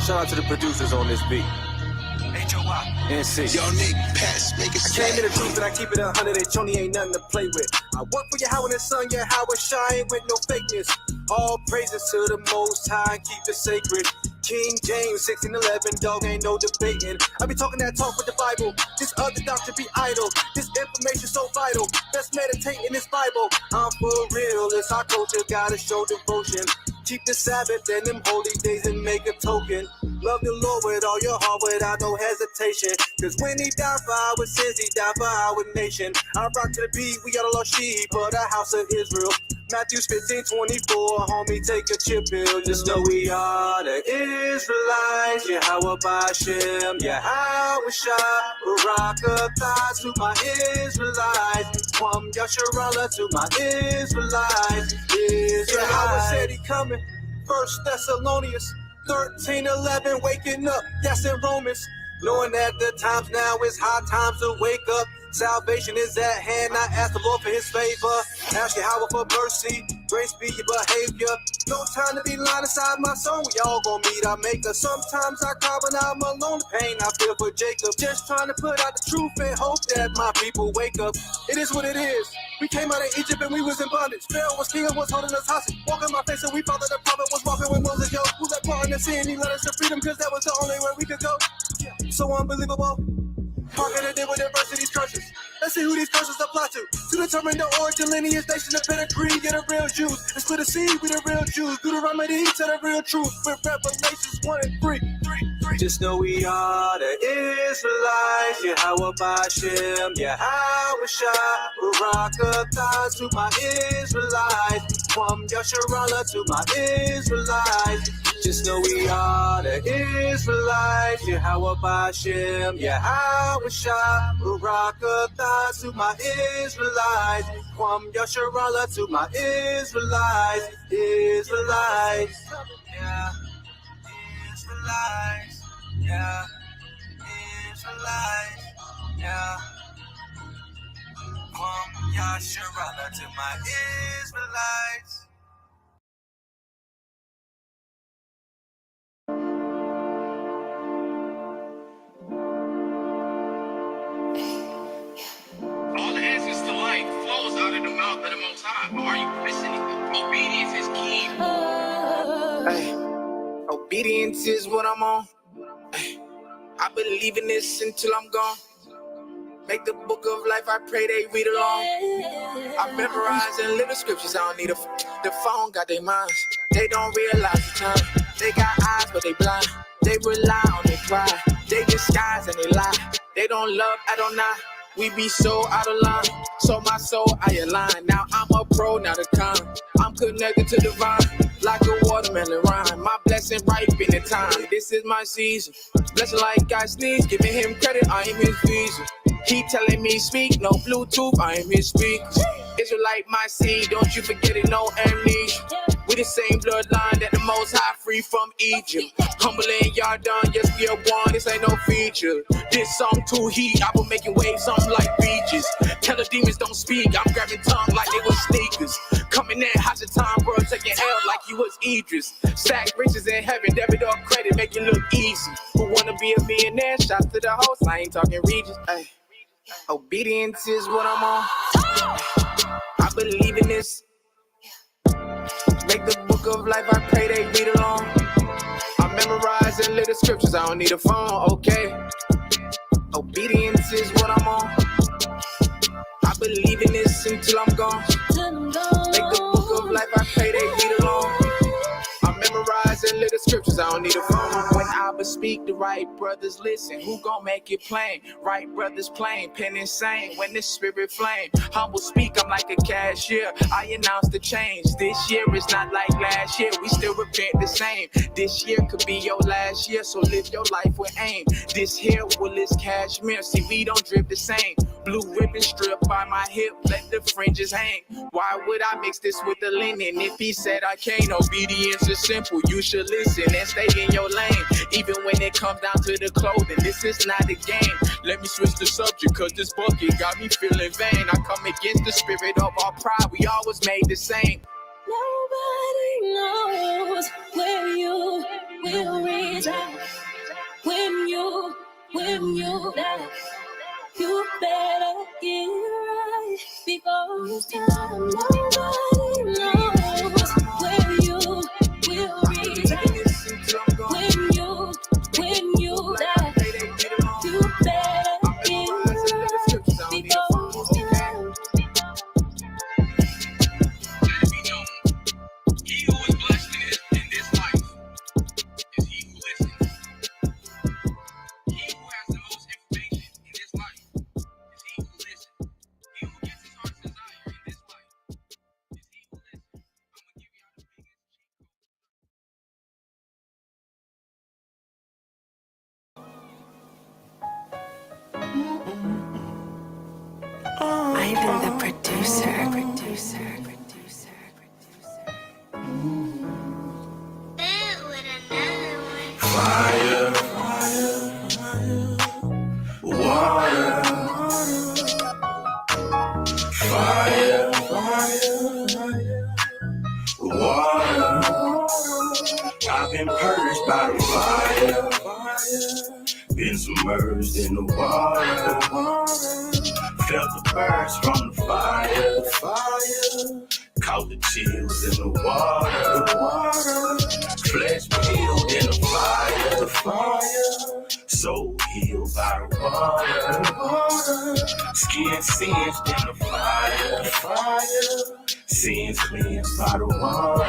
Shout out to the producers on this beat. HOI. NC. Yo, Nick, pass, make it I snap. came in the truth and I keep it 100. H-Only ain't nothing to play with. I work for your how in the sun, yeah, how it shine with no fakeness. All praises to the Most High, keep it sacred. King James 16:11, dog, ain't no debating. I be talking that talk with the Bible. This other doctor be idle. This information so vital. Let's meditate in this Bible. I'm for real. It's our culture, gotta show devotion. Keep the Sabbath and them holy days and make a token. Love the Lord with all your heart without no hesitation. Cause when he died for our sins, he died for our nation. I rock to the beat, we got a lost sheep, but a house of Israel. Matthew 15:24, homie, take a chip pill. Just know we are the Israelites. Yahweh B'Shem, Yahweh Shah, Barakatah to my Israelites. Kwam Yasharallah to my Israelites. Yahweh said he coming. 1 Thessalonians 13:11, waking up, that's in Romans. Knowing that the times now is high times to wake up. Salvation is at hand, I ask the Lord for his favor. Ask Yahweh for mercy, grace be your behavior. No time to be lying inside my soul, we all gon' meet our maker. Sometimes I cry when I'm alone, the pain I feel for Jacob. Just trying to put out the truth and hope that my people wake up. It is what it is. We came out of Egypt and we was in bondage. Pharaoh was king and was holding us hostage. Walking my face and we thought that the prophet was walking with Moses. Yo, who let part in the sin? He led us to freedom cause that was the only way we could go. So unbelievable. How can I deal with adversity's curses? Let's see who these curses apply to. To determine the origin, lineage, nation, the pedigree, get a real Jews. And split a seed with the real Jews. Do the remedy to the real truth. With Revelations 1 and 3. Just know we are the Israelites. Yahweh B'Shem, Yahweh Shah, Barakatah to my Israelites. Kwam Yasharallah to my Israelites. Just know we are the Israelites. Yahweh B'Shem, Yahweh Shah, Barakatah to my Israelites. Kwam Yasharallah to my Israelites. Israelites. Yeah. Israelites. Yeah. Israelites. Yeah. Kwam Yasharallah to my Israelites. All the answers to life flows out of the mouth of the Most High. Are you listening? Obedience is key. Hey, obedience is what I'm on. Hey, I believe in this until I'm gone. Make the book of life, I pray they read along. I memorize and live the scriptures, I don't need the phone, got their minds. They don't realize the time. They got eyes, but they blind. They rely on their pride. They disguise and they lie. They don't love Adonai. We be so out of line. So my soul, I align. Now I'm a pro, not a con. I'm connected to the vine, like a watermelon rhyme. My blessing ripe in the time. This is my season. Blessing like I sneeze. Giving him credit, I am his visa. He telling me speak, no Bluetooth, I am his speaker. Israelite my seed, don't you forget it, no amnesia. We the same bloodline that the Most High free from Egypt. Humble and y'all done, yes we are one, this ain't no feature. This song too heat, I was making waves, something like beaches. Tell the demons don't speak, I'm grabbing tongue like they was sneakers. Coming in, how's the time, bro, taking L like you was Idris. Stack riches in heaven, debit or credit, make it look easy. Who wanna be a millionaire? Shots to the host, I ain't talking Regis. Ay. Obedience is what I'm on. I believe in this. Make the book of life, I pray they read along. I memorize and live the scriptures, I don't need a phone, okay. Obedience is what I'm on. I believe in this until I'm gone. Make the book of life, I pray they read along. I memorize and live the scriptures, I don't need a phone. When I bespeak, the right brothers listen. Who gon' make it plain? Right brothers plain, pen insane. When the spirit flame, humble speak, I'm like a cashier. I announce the change. This year is not like last year. We still repent the same. This year could be your last year, so live your life with aim. This here will is cashmere. See, we don't drip the same. Blue ribbon strip by my hip, let the fringes hang. Why would I mix this with the linen? If he said I can't, obedience is simple. You should listen and stay in your lane. Even when it comes down to the clothing, this is not a game. Let me switch the subject, cause this bucket got me feeling vain. I come against the spirit of our pride, we always made the same. Nobody knows where you will reach. reason when you die, you better get right before it's time. Nobody knows when you will reason when you die, you better get right before it's time. He who is blessed in this life is he who listens. He who has the most information in this life is he who listens. He who gets his heart's desire in this life is he who listens. I'm gonna give y'all the biggest Ivan the producer. Fire, water. Fire, water. I've been purged by the fire, been submerged in the water. Felt the burst from the fire, caught the chills in the water. Flesh peeled in the fire, soul healed by the water. Skin singed in the fire, sins cleansed by the water.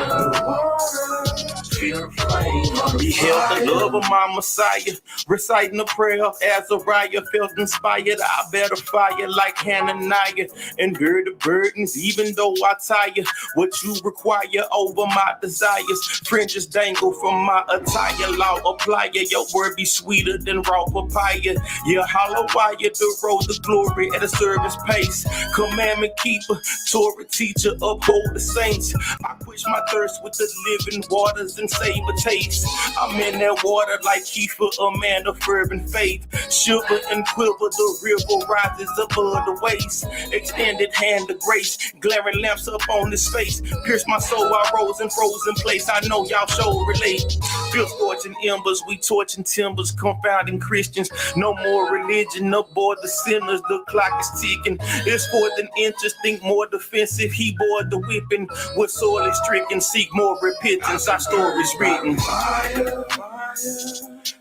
Feel the flame. Beheld the love of my Messiah, reciting the prayer of Azariah. Felt inspired, I better fire like Hananiah, and bear the burdens even though I tire. What you require over my desires, fringes dangle from my attire. Law apply your word be sweeter than raw papaya. Yeah, hollow wire the road to glory at a service pace. Commandment keeper, Torah teacher, uphold the saints. I quench my thirst with the living waters and save a taste. I'm in that water like Kiefer, a man of fervent faith. Shiver and quiver, the river rises above the waist. Extended hand of grace, glaring lamps up on his face. Pierce my soul, I rose and frozen place. I know y'all show relate. Feel scorching embers, we torching timbers, confounding Christians. No more religion, aboard the sinners, the clock is ticking. It's for an inches, think more defensive. He bore the whipping, with sorely stricken. Seek more repentance, our story's written. Fire,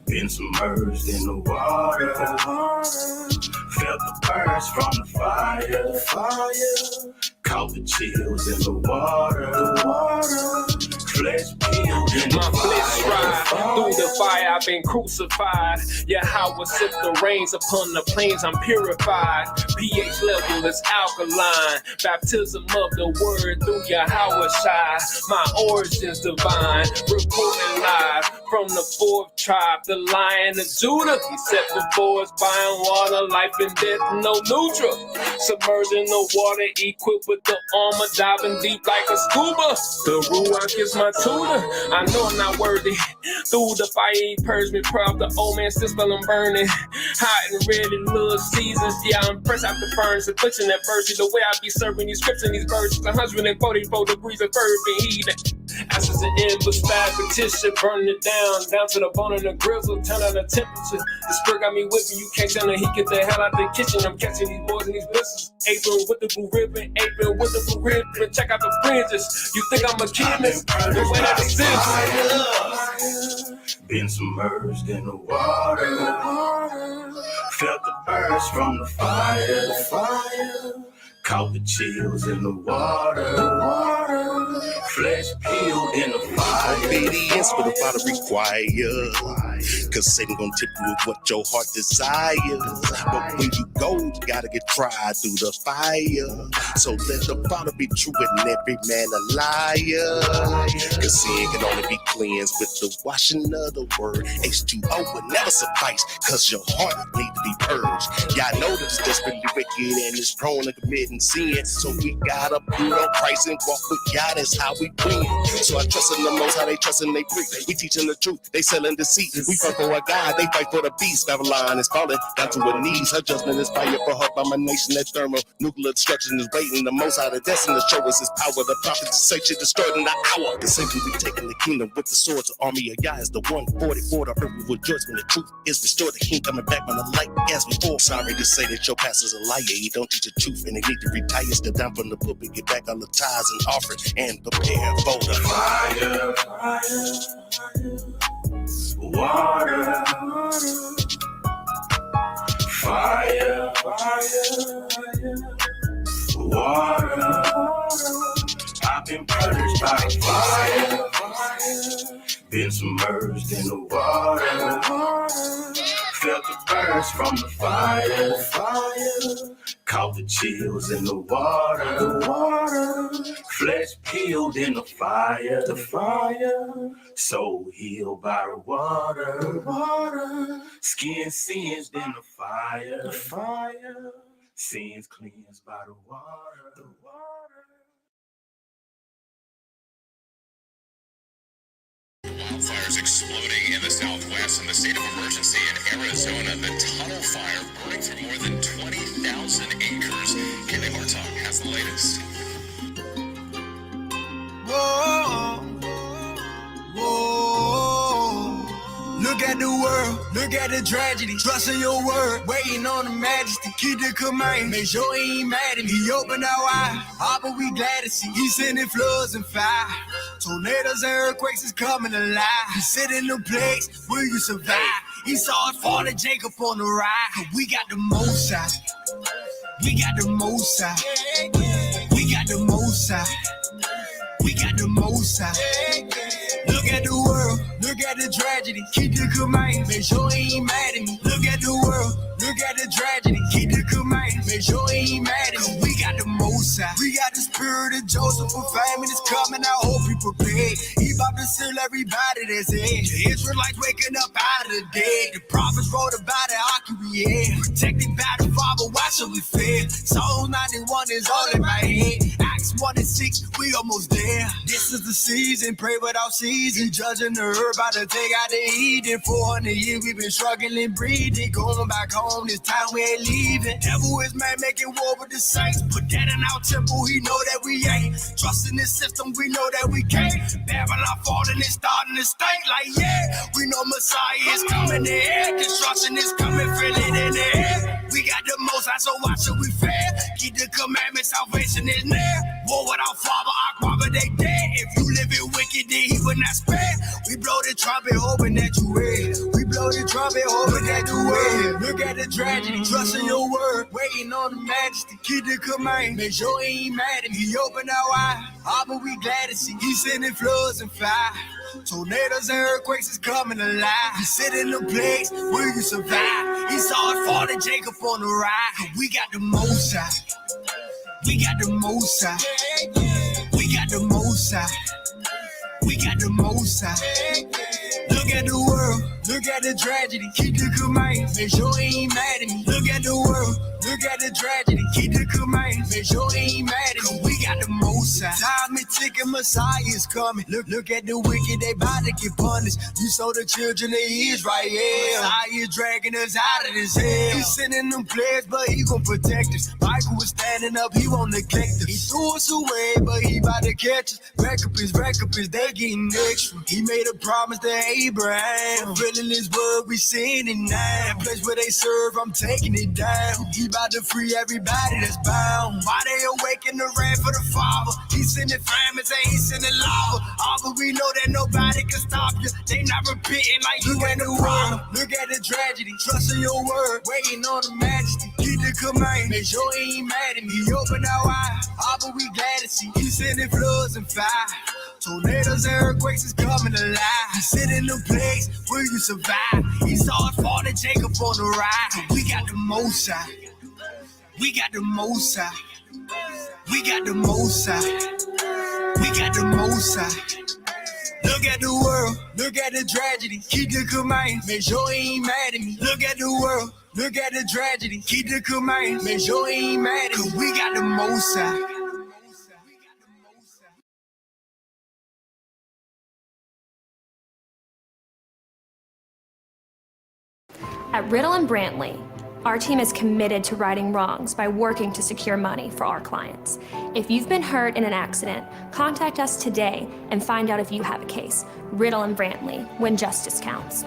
been submerged in the water. Felt the burst from the fire, caught the chills in the water. Flesh peeled in the flesh ride through the fire. I've been crucified. Yeah, how I sip the rains upon the plains. I'm purified. pH level is alkaline. Baptism of the word through Yahweh Shai. My origins divine. Reporting live from the fourth tribe, the Lion of Judah. He set before us buying water, life and death, no neutral. Submerging the water, equipped with the armor, diving deep like a scuba. The Ruach is my tutor. I know I'm not worthy. Through the fire, he purged me proud. The old man still smell I'm burning. Hot and red in little seasons. Yeah, I'm fresh out the furnace, affliction at virtue. The way I be serving these scripts and these verses. 144 degrees of fervent heat. Ashes and embers, fire petition, burning it down to the bone and the grizzle, turn on the temperature. The spirit got me whipping, you can't tell the heat, get the hell out the kitchen. I'm catching these boys and these blisters. Apron with the blue ribbon, apron with the blue ribbon. Check out the fringes. You think I'm a chemist? The way that exists. Been submerged in the water. Felt the burst from the fire. Caught the chills in the water. Flesh peeled in the fire. Obedience for the Father require. Cause Satan gon' tip you with what your heart desires. But when you go, you gotta get tried through the fire. So let the Father be true and every man a liar. Cause sin can only be cleansed with the washing of the word. H2O will never suffice, cause your heart need to be purged. Y'all know that's desperately wicked and is prone to committing sin. So we gotta put on Christ and walk with God. That's how we we win. So I trust in the most how they trust in they preach. We teaching the truth, they selling deceit. We fight for a God, they fight for the beast. Babylon is falling down to her knees. Her judgment is fire for her abomination. That thermonuclear destruction is waiting. The most out of destiny to show us his power. The prophets say shit destroyed in the hour. The same we taking the kingdom with the swords. The army of Yah is the 144. The earth will rejoice when the truth is restored. The king coming back when the light as before. Sorry to say that your pastor's a liar. He don't teach the truth and they need to retire. Step down from the pulpit, get back all the tithes and offerings and prepare for the fire, water, fire, water. I've been purged by fire, been submerged in the water, felt the burst from the fire, caught the chills in the water, flesh peeled in the fire, soul healed by the water, skin singed in the fire, sins cleansed by the water. Wildfires exploding in the southwest and the state of emergency in Arizona. The tunnel fire burning for more than 20,000 acres. Kaylee Hartog has the latest. Whoa, whoa. Look at the world, look at the tragedy. Trust in your word, waiting on the majesty. Keep the command, make sure he ain't mad at me. He opened our eyes, all but we glad to see. He sending floods and fire. Tornadoes and earthquakes is coming alive. He sit in the place where you survive. He saw it fall to Jacob on the ride. We got the most out. We got the most out. We got the most out. We got the most out. Look at the world, look at the tragedy. Keep the command, make sure he ain't mad at me. Look at the world, look at the tragedy. Keep the command, make sure he ain't mad at me. We got the most out. We got the spirit of Joseph, for famine is coming. I hope he prepared. He about to seal everybody that's in. The Israelites waking up out of the dead. The prophets wrote about it, how can we hear? Protected by the Father, why should we fear? Psalm 91 is all in my head. Acts 1 and 6, we almost there. This is the season, pray without season. Judging the herb, about to take out the heat. In 400 years, we've been struggling, breathing. Going back home, this time we ain't leaving. Devil is man making war with the saints. Put that in our temple, he know that we ain't. Trusting this system, we know that we can't. Babylon falling and starting to stink like, yeah. We know Messiah is coming in here. Destruction is coming, feel it in the air. We got the most high, so why should we fear? Keep the commandments, salvation is near. War without Father, Aquaba, they dead. If you live in wicked, then he will not spare. We blow the trumpet, hoping that you will. We blow the trumpet, hoping that you will. Look at the tragedy, trust in your word. Waiting on the majesty, keep the command. Make sure he ain't mad at me. He opened our eyes, all but we glad to see. He sending floods and fire. Tornadoes and earthquakes is coming alive. He sit in the place where you survive. He saw it fall to Jacob on the ride. We got the most out. We got the most out. We got the most out. We got the most out. Look at the world, look at the tragedy. Keep the command, make sure he ain't mad at me. Look at the world, look at the tragedy. Keep the command, make sure he ain't mad at me. We got the most out. Time is ticking, Messiah is coming. Look at the wicked, they about to get punished. You saw the children of Israel. Messiah is dragging us out of this hell. He's sending them players, but he gon' protect us. Michael was standing up, he won't neglect us. He threw us away, but he about to catch us. Recompense, they getting extra. He made a promise to Abraham. Filling his word, we seeing it now. That place where they serve, I'm taking it down. He about to free everybody that's bound. Why they awaken the wrath for the Father? He sending famines and he sending lava. All but we know that nobody can stop you. They not repenting like you ain't the problem. Look at the tragedy, trust in your word. Waiting on the majesty, keep the command. Make sure he ain't mad at me. He opened our eyes, all but we glad to see. He sending floods and fire. Tornadoes and earthquakes is coming alive. He sit in the place where you survive. He saw it fall to Jacob on the ride. We got the most out. We got the most out. We got the most out. We got the most out. Look at the world, look at the tragedy. Keep the command, make sure he ain't mad at me. Look at the world, look at the tragedy. Keep the command, make sure he ain't mad at me. We got the most out. At Riddle and Brantley, our team is committed to righting wrongs by working to secure money for our clients. If you've been hurt in an accident, contact us today and find out if you have a case. Riddle and Brantley, when justice counts.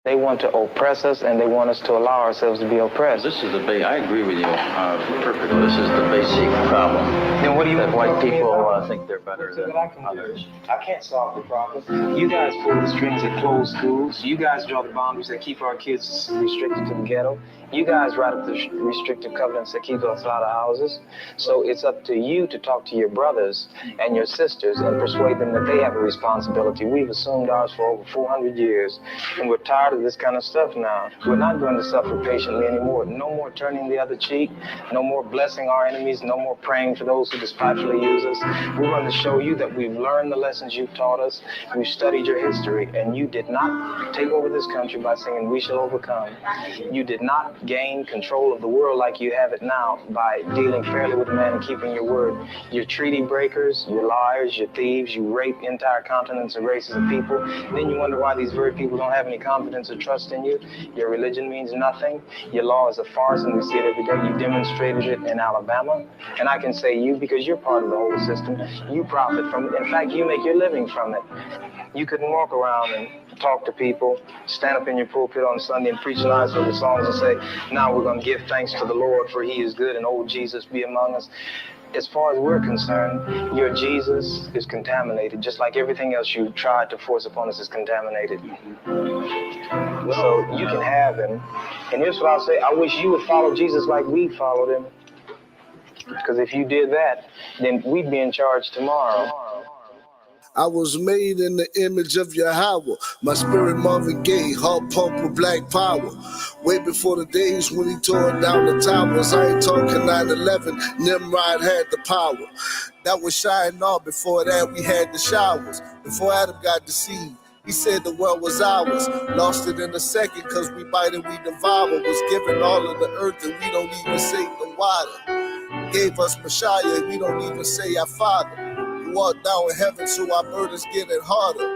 They want to oppress us, and they want us to allow ourselves to be oppressed. This is I agree with you perfectly. This is the basic problem. Then what do you that white people think they're better than others? I can't solve the problem. You guys pull the strings that close schools. You guys draw the boundaries that keep our kids restricted to the ghetto. You guys write up the restrictive covenants that keep us out of houses. So it's up to you to talk to your brothers and your sisters and persuade them that they have a responsibility. We've assumed ours for over 400 years, and we're tired of this kind of stuff now. We're not going to suffer patiently anymore. No more turning the other cheek. No more blessing our enemies. No more praying for those who despitefully use us. We're going to show you that we've learned the lessons you've taught us. We've studied your history, and you did not take over this country by singing, "We shall overcome." You did not gain control of the world like you have it now by dealing fairly with man and keeping your word. You're treaty breakers, you're liars, you're thieves, you rape entire continents and races of people. Then you wonder why these very people don't have any confidence or trust in you. Your religion means nothing. Your law is a farce, and we see it every day. You demonstrated it in Alabama, and I can say you, because you're part of the whole system, you profit from it. In fact, you make your living from it. You couldn't walk around and talk to people, stand up in your pulpit on Sunday and preach lies for the songs and say, now we're going to give thanks to the Lord for he is good and old Jesus be among us. As far as we're concerned, your Jesus is contaminated, just like everything else you tried to force upon us is contaminated. So you can have him. And here's what I'll say, I wish you would follow Jesus like we followed him. Because if you did that, then we'd be in charge tomorrow. I was made in the image of Yahweh. My spirit Marvin Gaye, heart pump with black power. Way before the days when he tore down the towers. I ain't talking 9/11, Nimrod had the power. That was Shinar. Before that we had the showers. Before Adam got deceived, he said the world was ours. Lost it in a second, cause we bite and we devour. Was given all of the earth and we don't even say the water. Gave us Messiah, we don't even say our Father. Walk down in heaven, so our burdens getting harder.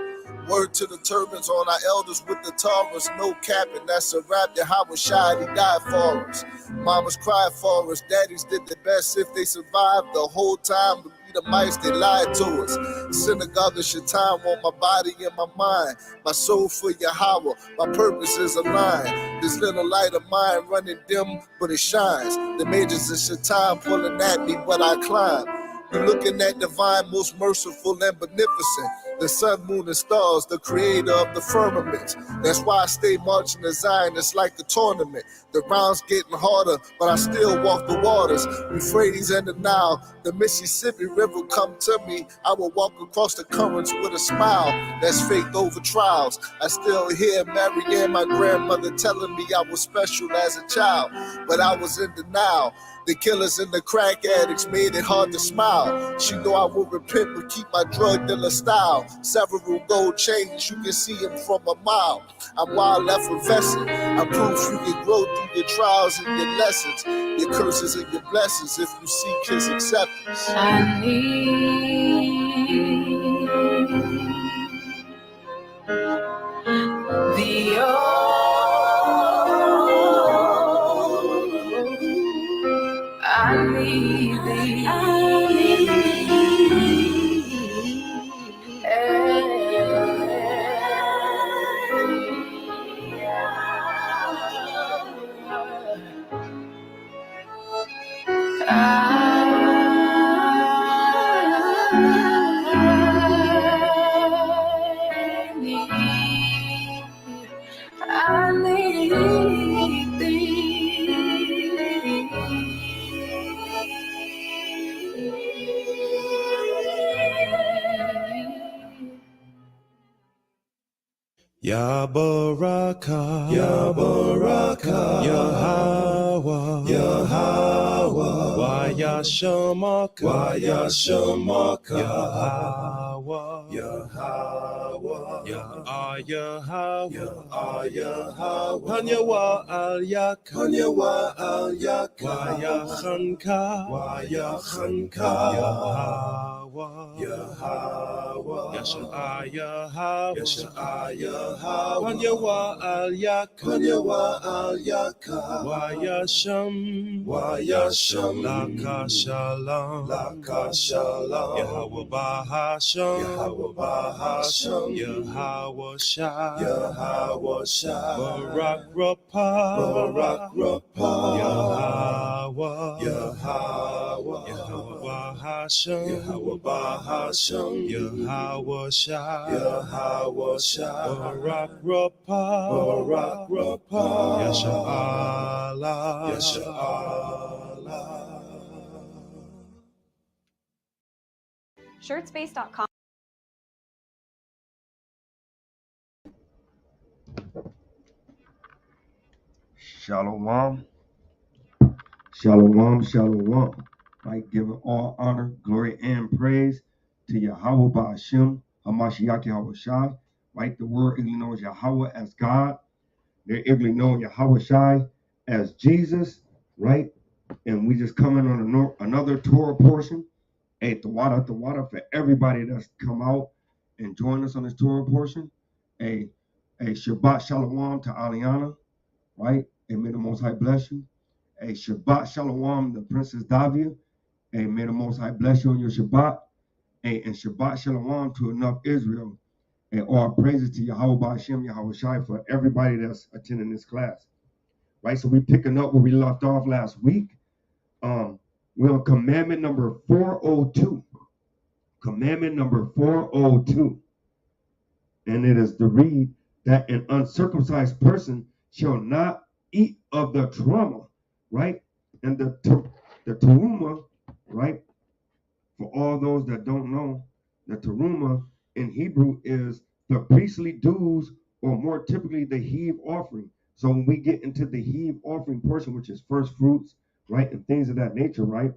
Word to the turbans on our elders with the Taurus, no capping, that's a rap. Yahweh Shai, he died for us. Mamas cried for us, daddies did their best if they survived the whole time. To be the mice, they lied to us. Synagogue of Shaitan on my body and my mind. My soul for Yahweh, my purpose is aligned. This little light of mine running dim, but it shines. The majors of Shaitan pulling at me, but I climb. You're looking at divine, most merciful and beneficent. The sun, moon, and stars, the creator of the firmament. That's why I stay marching to Zion, it's like a tournament. The rounds getting harder, but I still walk the waters. Euphrates and the Nile, the Mississippi River come to me. I will walk across the currents with a smile. That's faith over trials. I still hear Mary and my grandmother telling me I was special as a child, but I was in denial. The killers and the crack addicts made it hard to smile. She know I will repent but keep my drug dealer style. Several gold chains, you can see them from a mile. I'm wild effervescent. I'm proof you can grow through your trials and your lessons, your curses and your blessings if you seek his acceptance. I need the I need thee. I need Ya Baraka, Ya Baraka, Yahweh, Yahweh, Waya Shamaka, Waya Shamaka, Yahweh, Yahweh. Hanyawa al yakan Waya Khanka Yahweh Yahweh Hanyawa al yakan Waya Sham Laka Shalom Yahweh Bahasham Yahweh Shai Barak Rapah Yahweh Bahasham Yahweh Shai Barak Rapah Yasha Allah Shirtspace.com. Shalom. Shalom, shalom. Right, giving all honor, glory, and praise to Yahweh Ba'ashem, Hamashiach Yahweh Shai. Right, the word ignorantly knows Yahweh as God. They're ignorantly known Yahweh Shai as Jesus. Right, and we just coming on another Torah portion. Hey, the water for everybody that's come out and join us on this Torah portion. A Shabbat Shalom to Aliana. Right, and may the Most High bless you. A Shabbat Shalom, the Princess Davia. And may the Most High bless you on your Shabbat. And Shabbat Shalom to enough Israel. And all praises to Yahweh Ba'ashem, Yahweh Shai for everybody that's attending this class. Right, so we're picking up where we left off last week. We're on commandment number 402. Commandment number 402. And it is to read that an uncircumcised person shall not eat of the trauma, right? And the teruma, right? For all those that don't know, the teruma in Hebrew is the priestly dues, or more typically the heave offering. So when we get into the heave offering portion, which is first fruits, right, and things of that nature, right?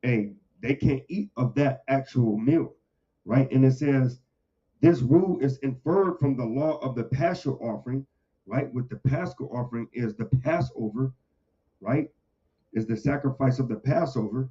They can't eat of that actual meal, right? And it says this rule is inferred from the law of the paschal offering, right? With the paschal offering is the Passover, right? Is the sacrifice of the Passover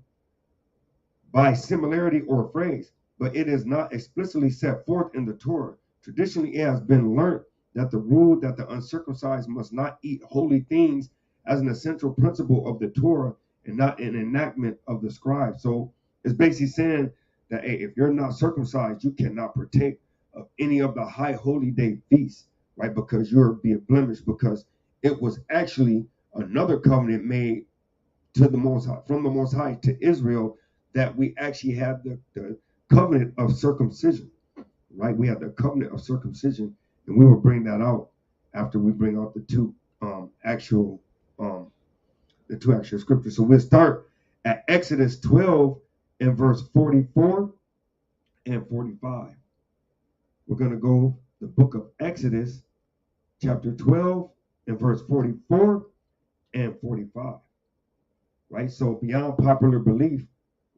by similarity or phrase, but it is not explicitly set forth in the Torah. Traditionally, it has been learned that the rule that the uncircumcised must not eat holy things as an essential principle of the Torah and not an enactment of the scribe. So it's basically saying that, hey, if you're not circumcised, you cannot partake of any of the high holy day feasts, right? Because you're being blemished, because it was actually another covenant made to the Most High, from the Most High to Israel, that we actually had the covenant of circumcision, right? We had the covenant of circumcision, and we will bring that out after we bring out the two actual scriptures. So we'll start at Exodus 12 and verse 44 and 45. We're going to go the book of Exodus, chapter 12 and verse 44 and 45. Right? So beyond popular belief,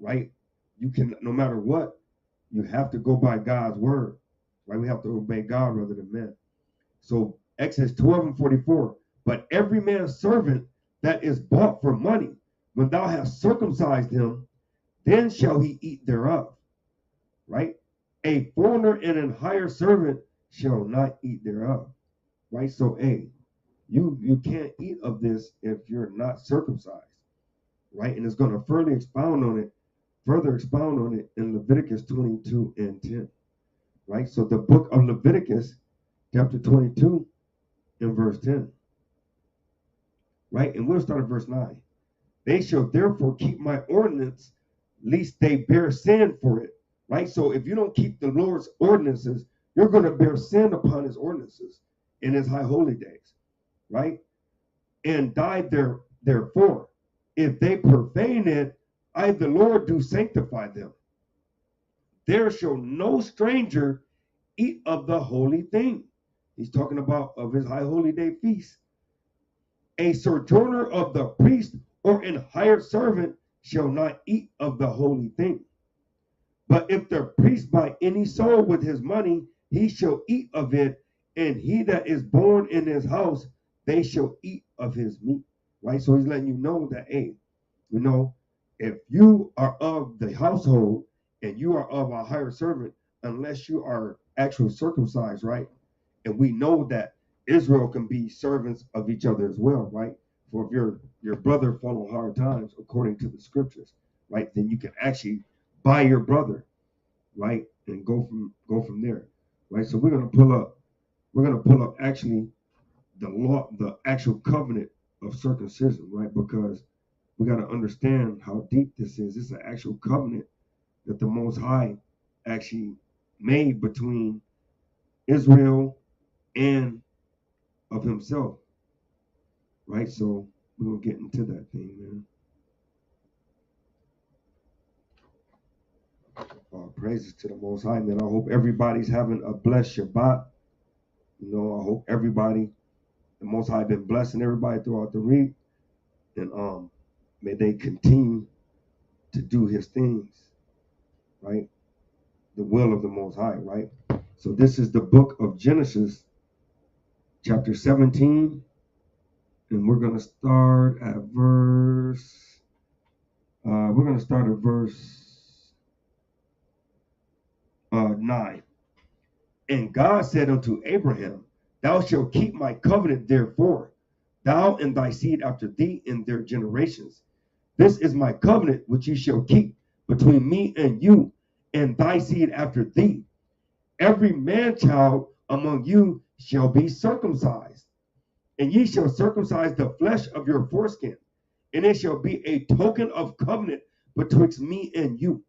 right? You can, no matter what, you have to go by God's word, right? We have to obey God rather than men. So Exodus 12 and 44, but every man's servant that is bought for money, when thou hast circumcised him, then shall he eat thereof, right? A foreigner and an hired servant shall not eat thereof, right? So, you can't eat of this if you're not circumcised, right? And it's going to further expound on it in Leviticus 22 and 10, right? So the book of Leviticus, chapter 22 and verse 10, right? And we'll start at verse 9. They shall therefore keep my ordinance, lest they bear sin for it, right? So if you don't keep the Lord's ordinances, you're going to bear sin upon his ordinances in his high holy days, right? And die therefore. If they profane it, I, the Lord, do sanctify them. There shall no stranger eat of the holy thing. He's talking about of his high holy day feast. A sojourner of the priest or an hired servant shall not eat of the holy thing. But if the priest buy any soul with his money, he shall eat of it, and he that is born in his house, they shall eat of his meat. Right? So he's letting you know that, hey, you know, if you are of the household and you are of a higher servant, unless you are actually circumcised, right? And we know that Israel can be servants of each other as well, right? For if your brother fall on hard times, according to the scriptures, right, then you can actually buy your brother, right, and go from there, right? So we're gonna pull up actually the law, the actual covenant of circumcision, right? Because we got to understand how deep this is. It's an actual covenant that the Most High actually made between Israel and of himself, right? So we're going to get into that thing, man. Praises to the Most High, man. I hope everybody's having a blessed Shabbat. You know, I hope everybody, the Most High been blessing everybody throughout the week. And may they continue to do his things, right? The will of the Most High, right? So this is the book of Genesis, chapter 17, and we're going to start at verse 9. And God said unto Abraham, thou shalt keep my covenant therefore, thou and thy seed after thee in their generations. This is my covenant which ye shall keep between me and you and thy seed after thee. Every man child among you shall be circumcised, and ye shall circumcise the flesh of your foreskin, and it shall be a token of covenant betwixt me and you.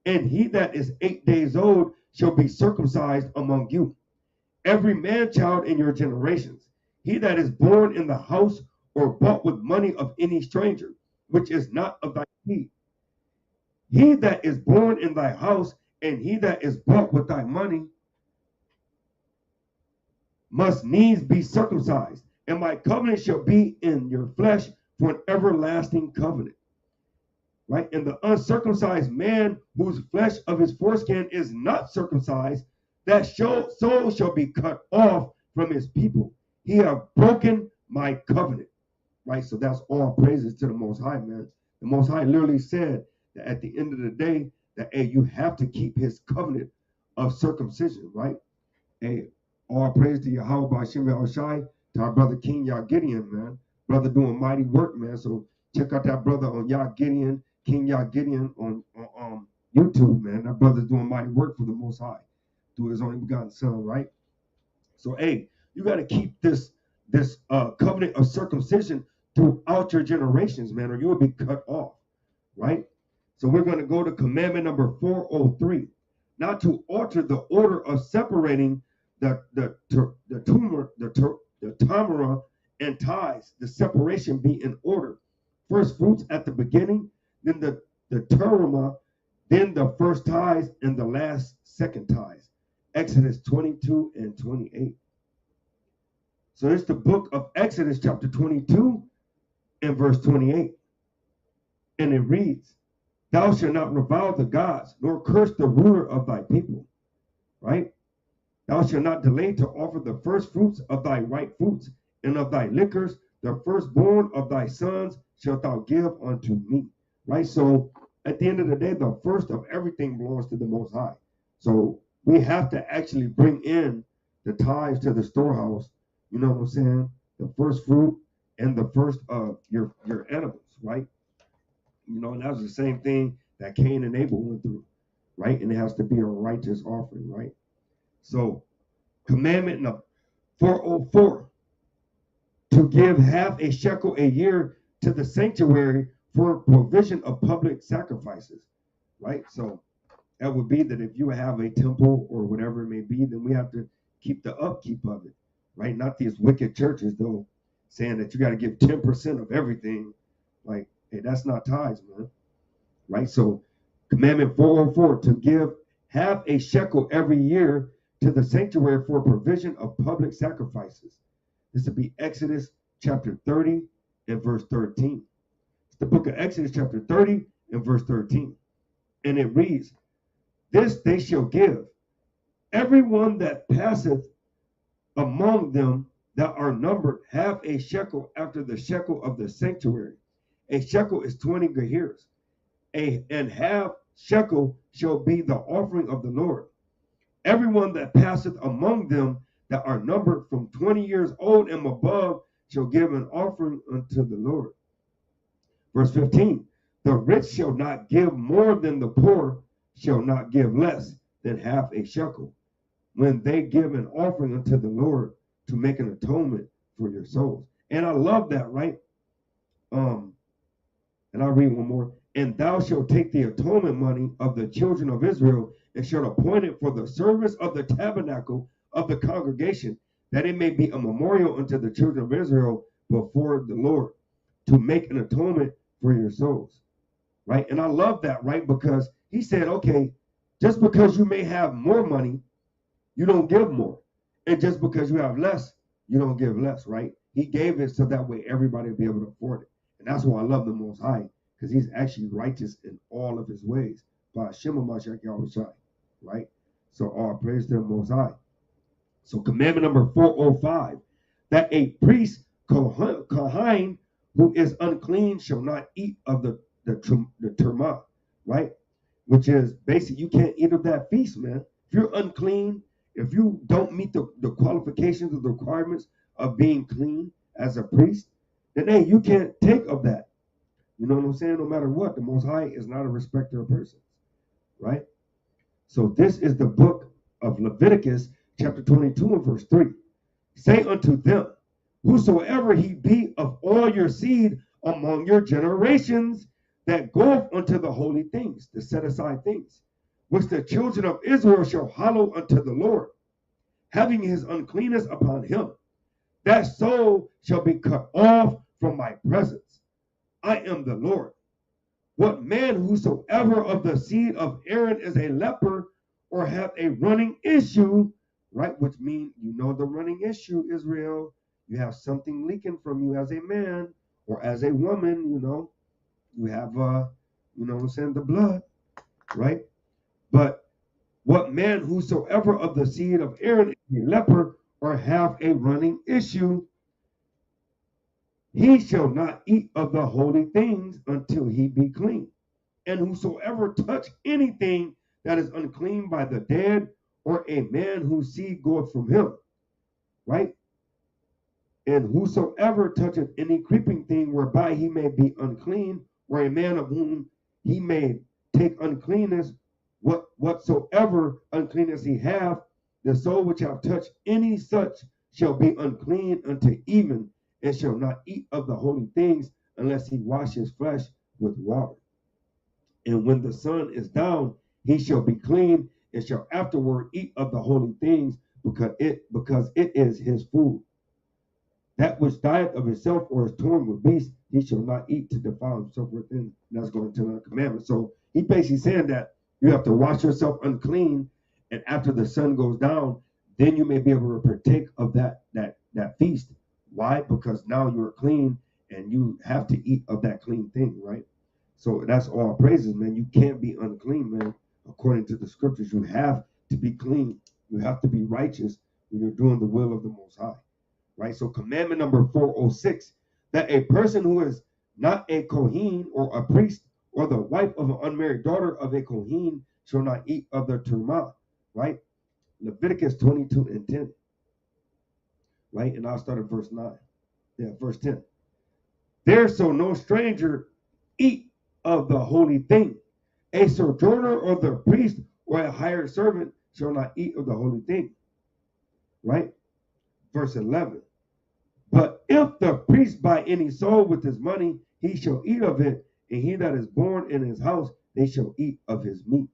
And he that is 8 days old shall be circumcised among you. Every man child in your generations, he that is born in the house or bought with money of any stranger, which is not of thy seed. He that is born in thy house and he that is bought with thy money must needs be circumcised, and my covenant shall be in your flesh for an everlasting covenant. Right? And the uncircumcised man whose flesh of his foreskin is not circumcised, that soul shall be cut off from his people. He have broken my covenant. Right? So that's all praises to the Most High, man. The Most High literally said that at the end of the day, that, hey, you have to keep his covenant of circumcision, right? Hey, all praise to Yahweh B'Shem Yahushai, to our brother King Yah Gideon, man. Brother doing mighty work, man. So check out that brother on Yah Gideon, King Yah Gideon on YouTube, man. That brother's doing mighty work for the Most High through his only begotten Son, right? So, hey, you got to keep this covenant of circumcision throughout your generations, man, or you will be cut off, right? So we're going to go to commandment number 403. Not to alter the order of separating the tamara and tithes. The separation be in order. First fruits at the beginning, then the teruma, then the first tithes, and the last second tithes. Exodus 22 and 28. So it's the book of Exodus chapter 22 and verse 28. And it reads, thou shalt not revile the gods, nor curse the ruler of thy people. Right? Thou shalt not delay to offer the first fruits of thy ripe fruits, and of thy liquors, the firstborn of thy sons shalt thou give unto me. Right? So at the end of the day, the first of everything belongs to the Most High. So we have to actually bring in the tithes to the storehouse, you know what I'm saying? The first fruit and the first of your animals, right? You know, and that was the same thing that Cain and Abel went through, right? And it has to be a righteous offering, right? So, commandment number 404, to give half a shekel a year to the sanctuary for provision of public sacrifices, right? So, that would be that if you have a temple or whatever it may be, then we have to keep the upkeep of it, right? Not these wicked churches, though, saying that you got to give 10% of everything. Like, hey, that's not tithes, man. Right? So, commandment 404, to give half a shekel every year to the sanctuary for provision of public sacrifices. This would be Exodus chapter 30 and verse 13. It's the book of Exodus chapter 30 and verse 13. And it reads, this they shall give Everyone that passeth among them that are numbered have a shekel after the shekel of the sanctuary. A shekel is 20 gehirs. And half shekel shall be the offering of the Lord. Everyone that passeth among them that are numbered from 20 years old and above shall give an offering unto the Lord. Verse 15, the rich shall not give more than the poor shall not give less than half a shekel when they give an offering unto the Lord to make an atonement for your souls. And I love that, right? And I'll read one more. And thou shalt take the atonement money of the children of Israel and shalt appoint it for the service of the tabernacle of the congregation, that it may be a memorial unto the children of Israel before the Lord, to make an atonement for your souls. Right? And I love that, right? Because he said, okay, just because you may have more money, you don't give more. And just because you have less, you don't give less, right? He gave it so that way everybody will be able to afford it. And that's why I love the Most High, because he's actually righteous in all of his ways. By Shema Mashiach Yahushai, right? So all praise to the Most High. So commandment number 405, that a priest, Kohen, who is unclean, shall not eat of the terma, right? Which is basically, you can't eat of that feast, man. If you're unclean, if you don't meet the qualifications of the requirements of being clean as a priest, then hey, you can't take of that. You know what I'm saying? No matter what, the Most High is not a respecter of persons, right? So this is the book of Leviticus, chapter 22 and verse 3. Say unto them, whosoever he be of all your seed among your generations, that goeth unto the holy things, the set aside things, which the children of Israel shall hallow unto the Lord, having his uncleanness upon him, that soul shall be cut off from my presence. I am the Lord. What man whosoever of the seed of Aaron is a leper or hath a running issue, right? Which means, you know, the running issue, Israel, you have something leaking from you as a man or as a woman, you know, you have, you know what I'm saying, the blood, right? But what man whosoever of the seed of Aaron is a leper or have a running issue, he shall not eat of the holy things until he be clean. And whosoever touch anything that is unclean by the dead, or a man whose seed goeth from him, right? And whosoever toucheth any creeping thing whereby he may be unclean, or a man of whom he may take uncleanness, whatsoever uncleanness he have, the soul which have touched any such shall be unclean unto even, and shall not eat of the holy things unless he wash his flesh with water. And when the sun is down, he shall be clean, and shall afterward eat of the holy things, because it is his food. That which dieth of itself or is torn with beasts, he shall not eat to defile himself within. And that's going to another commandment. So he basically saying that you have to wash yourself unclean, and after the sun goes down, then you may be able to partake of that feast. Why? Because now you're clean and you have to eat of that clean thing, right? So that's all praises, man. You can't be unclean, man. According to the scriptures, you have to be clean. You have to be righteous when you're doing the will of the Most High, right? So commandment number 406, that a person who is not a Kohen or a priest or the wife of an unmarried daughter of a Kohen shall not eat of the terma, right? Leviticus 22 and 10, right? And I'll start at verse 9. Yeah, verse 10. There shall no stranger eat of the holy thing. A sojourner or the priest or a hired servant shall not eat of the holy thing, right? Verse 11. But if the priest buy any soul with his money, he shall eat of it, and he that is born in his house, they shall eat of his meat.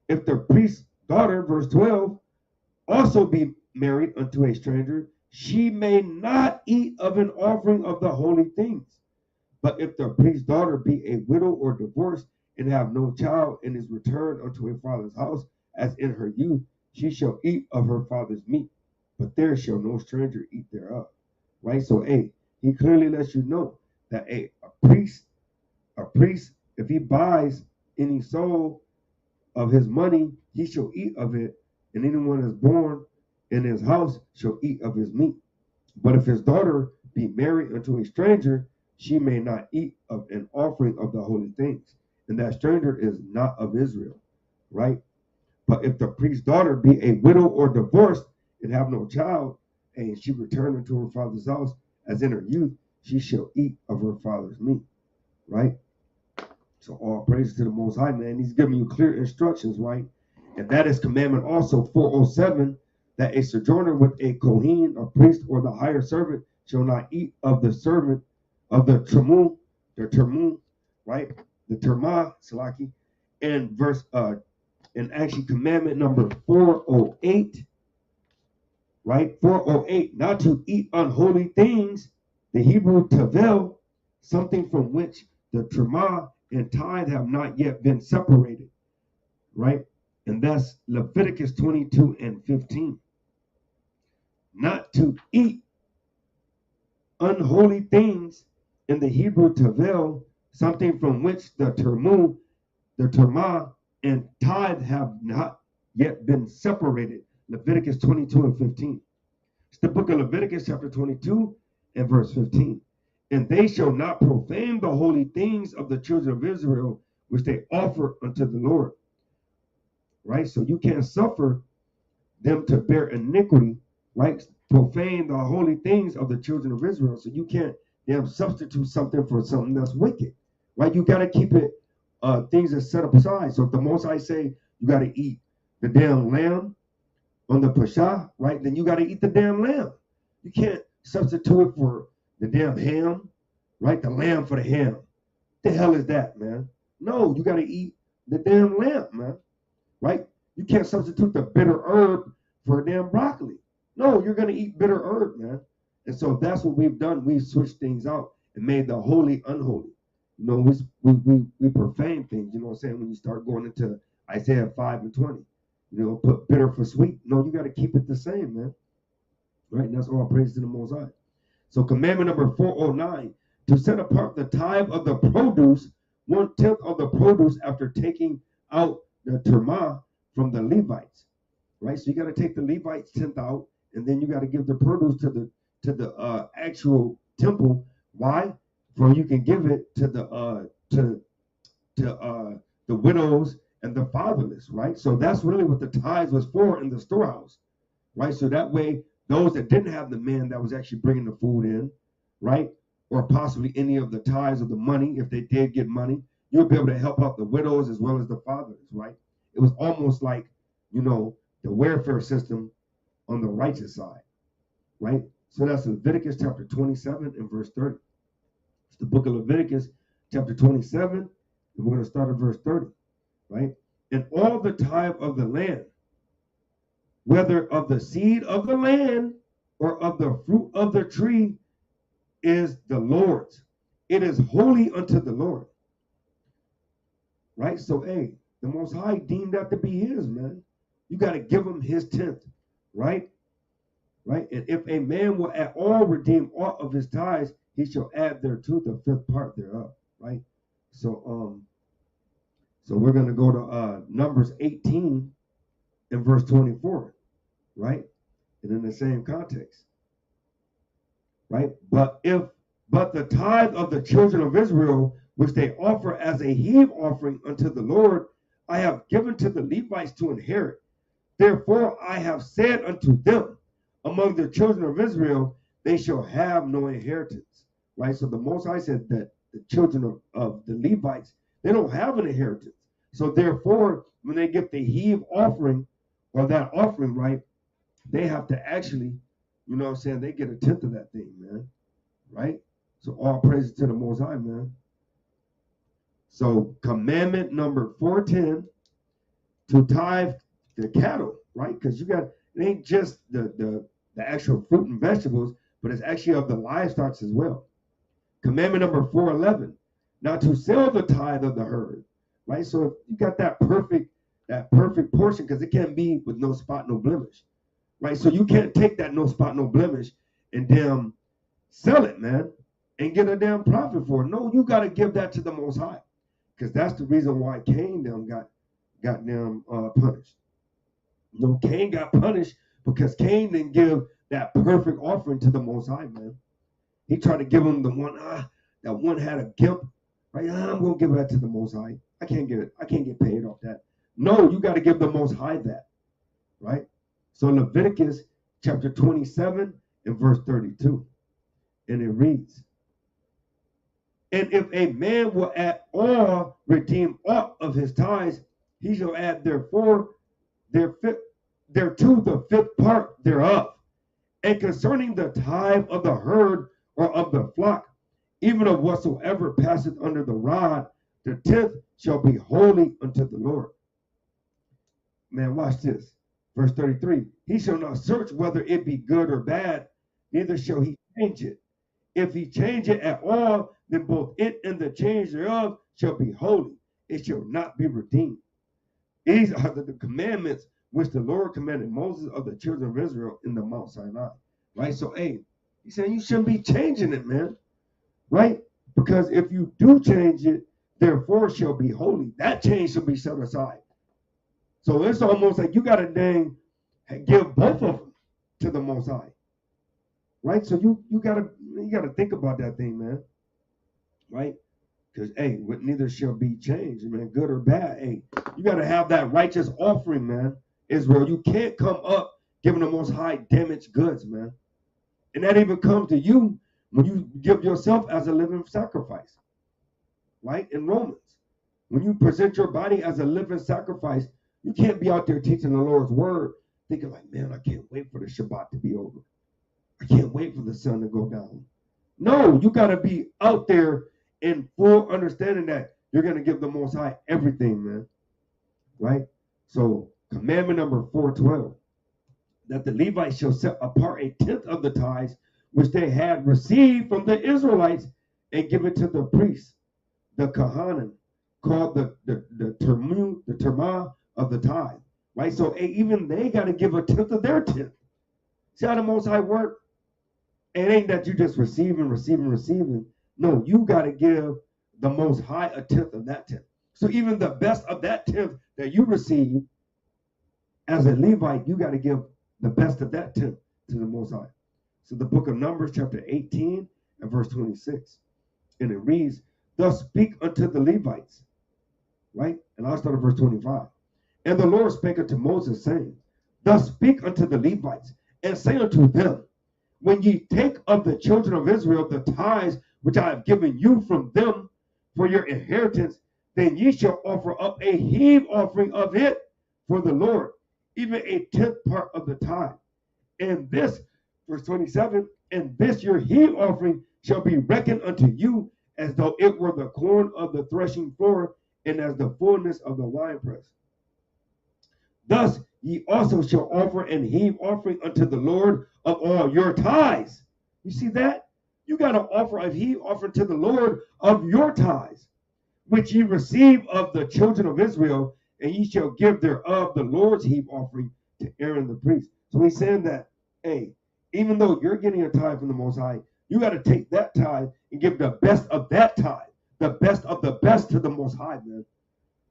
If the priest's daughter, verse 12, also be married unto a stranger, she may not eat of an offering of the holy things. But if the priest's daughter be a widow or divorced, and have no child, and is returned unto her father's house, as in her youth, she shall eat of her father's meat, but there shall no stranger eat thereof. Right? So, he clearly lets you know that a priest, if he buys any soul of his money, he shall eat of it, and anyone that is born in his house shall eat of his meat. But if his daughter be married unto a stranger, she may not eat of an offering of the holy things, and that stranger is not of Israel, right? But if the priest's daughter be a widow or divorced and have no child, and she return into her father's house as in her youth, she shall eat of her father's meat, right? So all praise to the Most High, man. He's giving you clear instructions, right? And that is commandment also 407, that a sojourner with a Kohen, a priest, or the higher servant shall not eat of the servant of the termu, right? The terma, Salaki, and and actually commandment number 408, right? 408, not to eat unholy things, the Hebrew tavel, something from which the terma and tithe have not yet been separated, right? And that's Leviticus 22 and 15. Not to eat unholy things in the Hebrew tavel, something from which the terma, and tithe have not yet been separated. Leviticus 22 and 15. It's the book of Leviticus chapter 22 and verse 15. And they shall not profane the holy things of the children of Israel, which they offer unto the Lord. Right? So you can't suffer them to bear iniquity, right? Profane the holy things of the children of Israel. So you can't substitute something for something that's wicked, right? You got to keep it things that set up aside. So if the Most High say you got to eat the damn lamb on the Pasha, right? Then you got to eat the damn lamb. You can't substitute it for the damn ham, right? The lamb for the ham. What the hell is that, man? No, you got to eat the damn lamb, man, right? You can't substitute the bitter herb for a damn broccoli. No, you're going to eat bitter herb, man. And so that's what we've done. We've switched things out and made the holy unholy. You know, we profane things, you know what I'm saying, when you start going into Isaiah 5 and 20. You know, put bitter for sweet. No, you got to keep it the same, man. Right? And that's all praise to the Most High. So commandment number 409, to set apart the tithe of the produce, 1/10 of the produce after taking out the terma from the Levites. Right? So you got to take the Levites' tenth out, and then you got to give the produce to the actual temple. Why? For you can give it to the widows and the fatherless, right? So that's really what the tithes was for in the storehouse, right? So that way, those that didn't have the man that was actually bringing the food in, right? Or possibly any of the tithes of the money, if they did get money, you'll be able to help out the widows as well as the fatherless, right? It was almost like, you know, the welfare system on the righteous side, right? So that's Leviticus chapter 27 and verse 30. It's the book of Leviticus chapter 27, and we're going to start at verse 30. Right? And all the tithe of the land, whether of the seed of the land or of the fruit of the tree, is the Lord's. It is holy unto the Lord. Right? So, hey, the Most High deemed that to be his, man. You got to give him his tenth, right? Right? And if a man will at all redeem aught of his tithes, he shall add thereto the fifth part thereof, right? So we're going to go to Numbers 18 and verse 24, right? And in the same context, right? But the tithe of the children of Israel, which they offer as a heave offering unto the Lord, I have given to the Levites to inherit. Therefore I have said unto them, among the children of Israel, they shall have no inheritance, right? So the Most High said that the children of the Levites, they don't have an inheritance. So therefore, when they get the heave offering or that offering, right, they have to actually, you know what I'm saying, they get a tenth of that thing, man, right? So all praises to the Most High, man. So commandment number 410, to tithe the cattle, right? Because you got, it ain't just the actual fruit and vegetables, but it's actually of the livestock as well. Commandment number 411, not to sell the tithe of the herd, right? So if you got that perfect portion, because it can't be with no spot, no blemish, right? So you can't take that no spot, no blemish and damn sell it, man, and get a damn profit for it. No, you got to give that to the Most High, because that's the reason why Cain them got them punished, No, Cain got punished because Cain didn't give that perfect offering to the Most High, man. He tried to give him the one, that one had a gimp. Right? I'm going to give that to the Most High. I can't give it. I can't get paid off that. No, you got to give the Most High that. Right? So Leviticus chapter 27 and verse 32. And it reads, and if a man will at all redeem aught of his tithes, he shall add thereto the fifth part thereof. And concerning the tithe of the herd or of the flock, even of whatsoever passeth under the rod, the tenth shall be holy unto the Lord. Man, watch this. Verse 33. He shall not search whether it be good or bad, neither shall he change it. If he change it at all, then both it and the change thereof shall be holy. It shall not be redeemed. These are the commandments which the Lord commanded Moses of the children of Israel in the Mount Sinai. Right? So, hey, he's saying you shouldn't be changing it, man. Right? Because if you do change it, therefore shall be holy. That change shall be set aside. So it's almost like you got to give both of them to the Most High. Right? So you gotta think about that thing, man. Right? Because what neither shall be changed, man, good or bad. Hey, you gotta have that righteous offering, man. Israel, you can't come up giving the Most High damaged goods, man. And that even comes to you when you give yourself as a living sacrifice. Right? In Romans, when you present your body as a living sacrifice, you can't be out there teaching the Lord's word, thinking like, man, I can't wait for the Shabbat to be over. I can't wait for the sun to go down. No, you got to be out there in full understanding that you're going to give the Most High everything, man. Right? So, commandment number 412, that the Levites shall set apart a tenth of the tithes which they had received from the Israelites and give it to the priests, the Kohanim, called the terma of the tithe. Right? So, even they got to give a tenth of their tenth. See how the Most High work? It ain't that you just receiving. No, you got to give the Most High a tenth of that tenth. So even the best of that tenth that you receive as a Levite, you got to give the best of that tenth to the Most High. So the book of Numbers, chapter 18 and verse 26. And it reads, thus speak unto the Levites. Right? And I'll start at verse 25. And the Lord spake unto Moses, saying, thus speak unto the Levites, and say unto them, when ye take of the children of Israel the tithes which I have given you from them for your inheritance, then ye shall offer up a heave offering of it for the Lord, even a tenth part of the tithe. And this, verse 27, and this your heave offering shall be reckoned unto you as though it were the corn of the threshing floor and as the fullness of the winepress. Thus ye also shall offer an heave offering unto the Lord of all your tithes. You see that? You got to offer a heave offering to the Lord of your tithes, which ye receive of the children of Israel, and ye shall give thereof the Lord's heave offering to Aaron the priest. So he's saying that, hey, even though you're getting a tithe from the Most High, you got to take that tithe and give the best of that tithe, the best of the best to the Most High, man.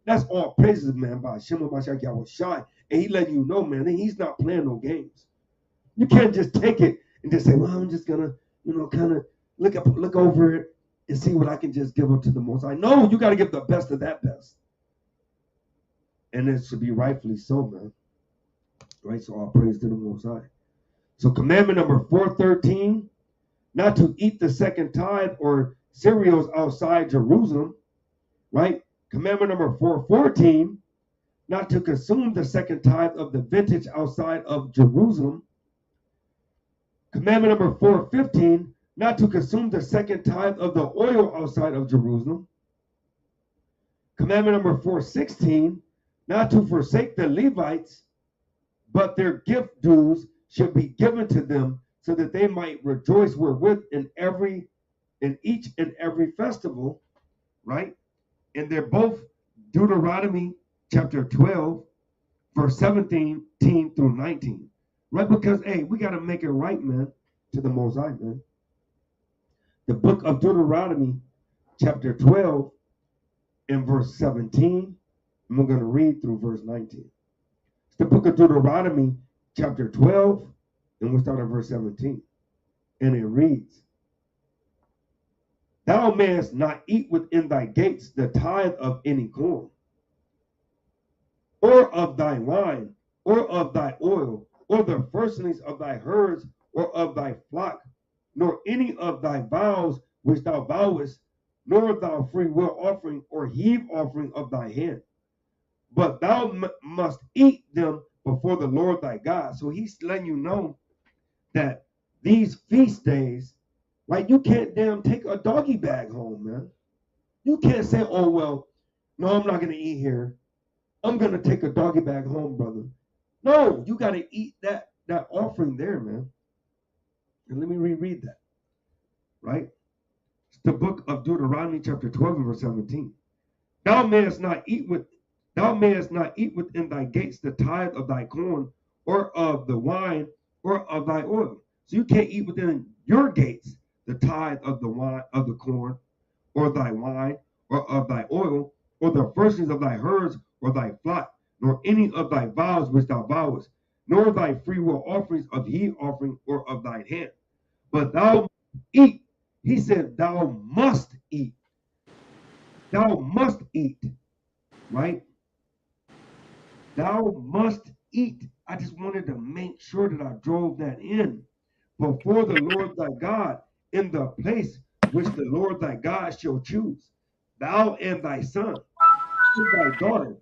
That's all praises, man, by Hashem Mashiach Yahweh Shai. And he letting you know, man, he's not playing no games. You can't just take it and just say, well, I'm just going to, kind of look over it and see what I can just give up to the Most High. No, you got to give the best of that best. And it should be rightfully so, man. Right? So all praise to the Most High. So commandment number 413, not to eat the second tithe or cereals outside Jerusalem. Right? Commandment number 414, not to consume the second tithe of the vintage outside of Jerusalem. Commandment number 415, not to consume the second tithe of the oil outside of Jerusalem. Commandment number 416, not to forsake the Levites, but their gift dues should be given to them so that they might rejoice wherewith in each and every festival, right? And they're both Deuteronomy chapter 12, verse 17 through 19. Right? Because, hey, we got to make it right, man, to the Most High, man. The book of Deuteronomy chapter 12 and verse 17, and we're going to read through verse 19. It's the book of Deuteronomy, chapter 12, and we'll start at verse 17. And it reads, Thou mayest not eat within thy gates the tithe of any corn, or of thy wine, or of thy oil, or the firstlings of thy herds, or of thy flock, nor any of thy vows which thou vowest, nor thy free will offering or heave offering of thy hand. But thou must eat them before the Lord thy God. So he's letting you know that these feast days, right, you can't damn take a doggy bag home, man. You can't say, oh, well, no, I'm not going to eat here. I'm going to take a doggy bag home, brother. No, you got to eat that offering there, man. And let me reread that, right? It's the book of Deuteronomy, chapter 12, and verse 17. Thou mayest not eat within thy gates the tithe of thy corn, or of the wine, or of thy oil. So you can't eat within your gates the tithe of the wine, of the corn, or thy wine, or of thy oil, or the firstlings of thy herds, or thy flock, nor any of thy vows which thou vowest, nor thy free will offerings of heave offering, or of thine hand. But thou eat. He said, thou must eat. Thou must eat, right? Thou must eat. I just wanted to make sure that I drove that in before the Lord thy God in the place which the Lord thy God shall choose. Thou and thy son, and thy daughter,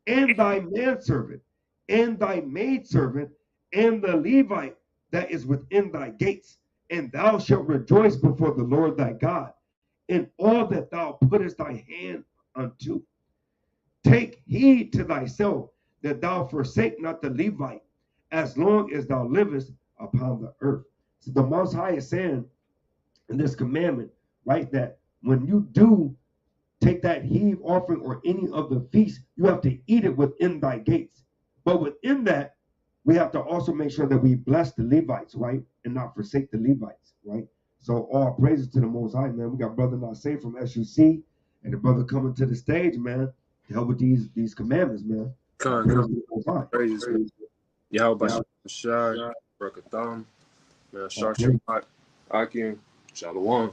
and thy manservant, and thy maidservant, and the Levite that is within thy gates. And thou shalt rejoice before the Lord thy God in all that thou puttest thy hand unto. Take heed to thyself that thou forsake not the Levite as long as thou livest upon the earth. So the Most High is saying in this commandment, right, that when you do take that heave offering or any of the feast, you have to eat it within thy gates. But within that, we have to also make sure that we bless the Levites, right, and not forsake the Levites, right? So all praises to the Most High, man. We got Brother Nasay from SUC and the brother coming to the stage, man, to help with these commandments, man. Praises. Yahweh Shai, Brakatham, man, Shar Shabbat, Akim, Shalom.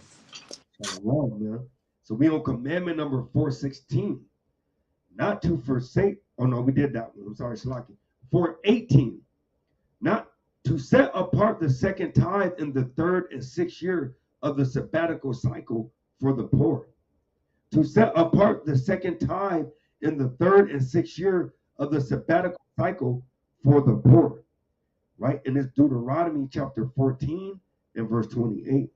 Shalom, man. So we on commandment number 416. Not to forsake. Oh no, we did that one. I'm sorry, Shalaki. 418. Not to set apart the second tithe in the third and sixth year of the sabbatical cycle for the poor. To set apart the second tithe in the third and sixth year of the sabbatical cycle for the poor. Right? And it's Deuteronomy chapter 14 and verse 28.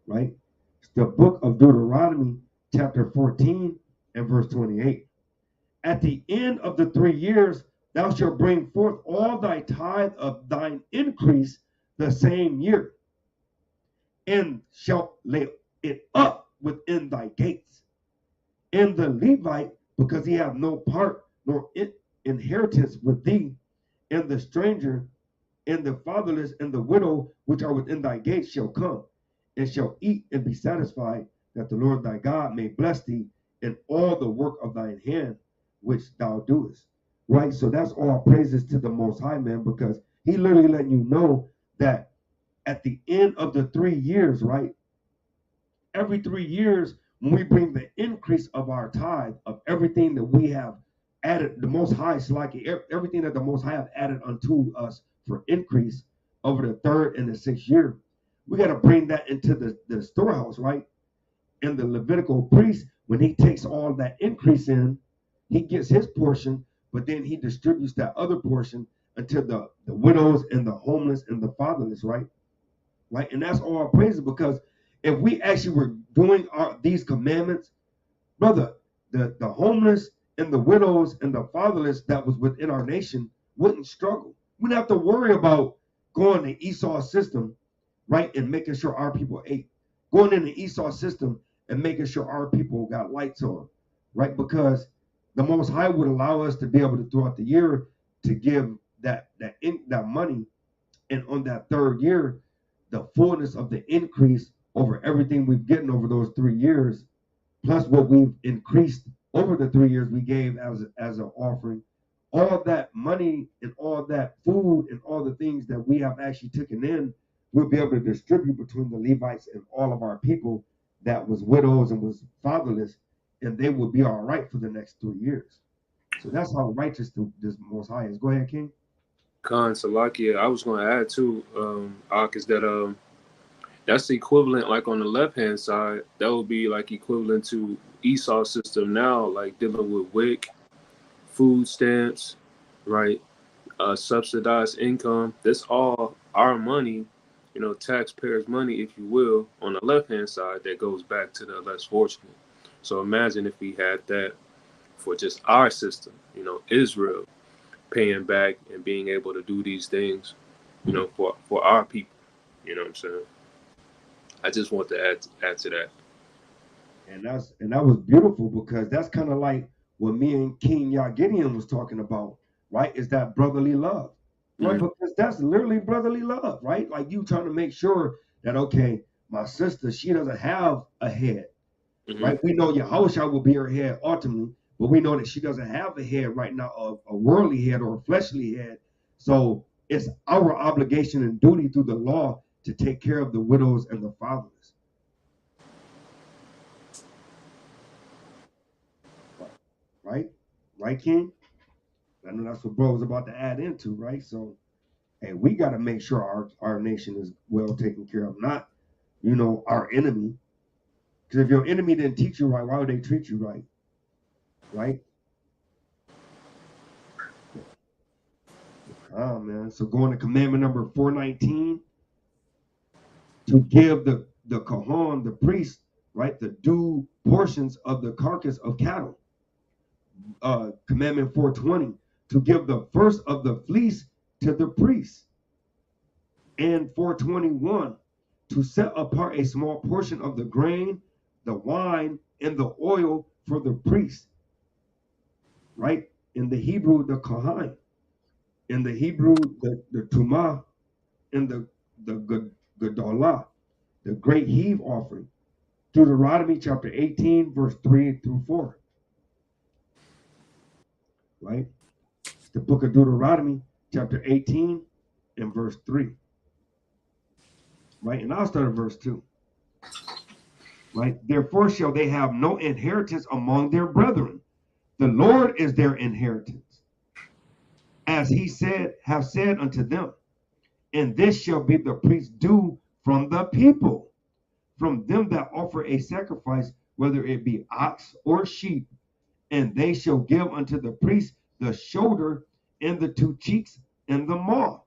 Right? It's the book of Deuteronomy chapter 14 and verse 28. At the end of the 3 years, thou shalt bring forth all thy tithe of thine increase the same year, and shalt lay it up within thy gates. And the Levite, because he have no part nor inheritance with thee, and the stranger, and the fatherless, and the widow, which are within thy gates, shall come, and shall eat and be satisfied, that the Lord thy God may bless thee in all the work of thine hand, which thou doest. Right? So that's all praises to the Most High, man, because he literally letting you know that at the end of the 3 years, right? Every 3 years, when we bring the increase of our tithe, of everything that we have added, the Most High, Shalaki, everything that the Most High have added unto us for increase over the third and the sixth year, we got to bring that into the storehouse, right? And the Levitical priest, when he takes all that increase in, he gets his portion, but then he distributes that other portion unto the widows and the homeless and the fatherless, right? Right? And that's all our praises, because if we actually were doing these commandments, brother, the homeless and the widows and the fatherless that was within our nation wouldn't struggle. We wouldn't have to worry about going to Esau system, right, and making sure our people ate. Going in the Esau system and making sure our people got lights on, right? Because the Most High would allow us to be able to, throughout the year, to give that money, and on that third year, the fullness of the increase over everything we've gotten over those 3 years, plus what we've increased over the 3 years we gave as an offering all that money and all that food and all the things that we have actually taken in, we'll be able to distribute between the Levites and all of our people that was widows and was fatherless, and they will be all right for the next 3 years. So that's how righteous this Most High is. Go ahead, King. Khan Salakia, I was going to add too, Ak, is that that's the equivalent, like on the left hand side, that would be like equivalent to Esau's system now, like dealing with WIC, food stamps, right? Subsidized income. That's all our money, taxpayers' money, if you will, on the left hand side that goes back to the less fortunate. So imagine if we had that for just our system, Israel paying back and being able to do these things, for our people. You know what I'm saying? I just want to add to that. And that was beautiful, because that's kind of like what me and King Gideon was talking about, right? Is that brotherly love, right? Mm-hmm. Because that's literally brotherly love, right? Like you trying to make sure that, okay, my sister, she doesn't have a head, Mm-hmm. right? We know Yahushua will be her head ultimately, but we know that she doesn't have a head right now, a worldly head or a fleshly head. So it's our obligation and duty through the law to take care of the widows and the fatherless. Right, King? I know that's what bro was about to add into, right? So, hey, we got to make sure our nation is well taken care of, not, our enemy. Because if your enemy didn't teach you right, why would they treat you right? Right? Man. So going to commandment number 419, to give the Kohan, the priest, right, the due portions of the carcass of cattle. Commandment 420, to give the first of the fleece to the priest. And 421, to set apart a small portion of the grain, the wine, and the oil for the priest. Right? In the Hebrew, the Kohan. In the Hebrew, the Tumah. In the Gedolah, the great heave offering. Deuteronomy chapter 18, verse 3 through 4. Right? It's the book of Deuteronomy, chapter 18 and verse 3. Right? And I'll start at verse 2. Right? Therefore shall they have no inheritance among their brethren. The Lord is their inheritance. As he have said unto them, and this shall be the priest's due from the people, from them that offer a sacrifice, whether it be ox or sheep, and they shall give unto the priest the shoulder and the 2 cheeks and the maw.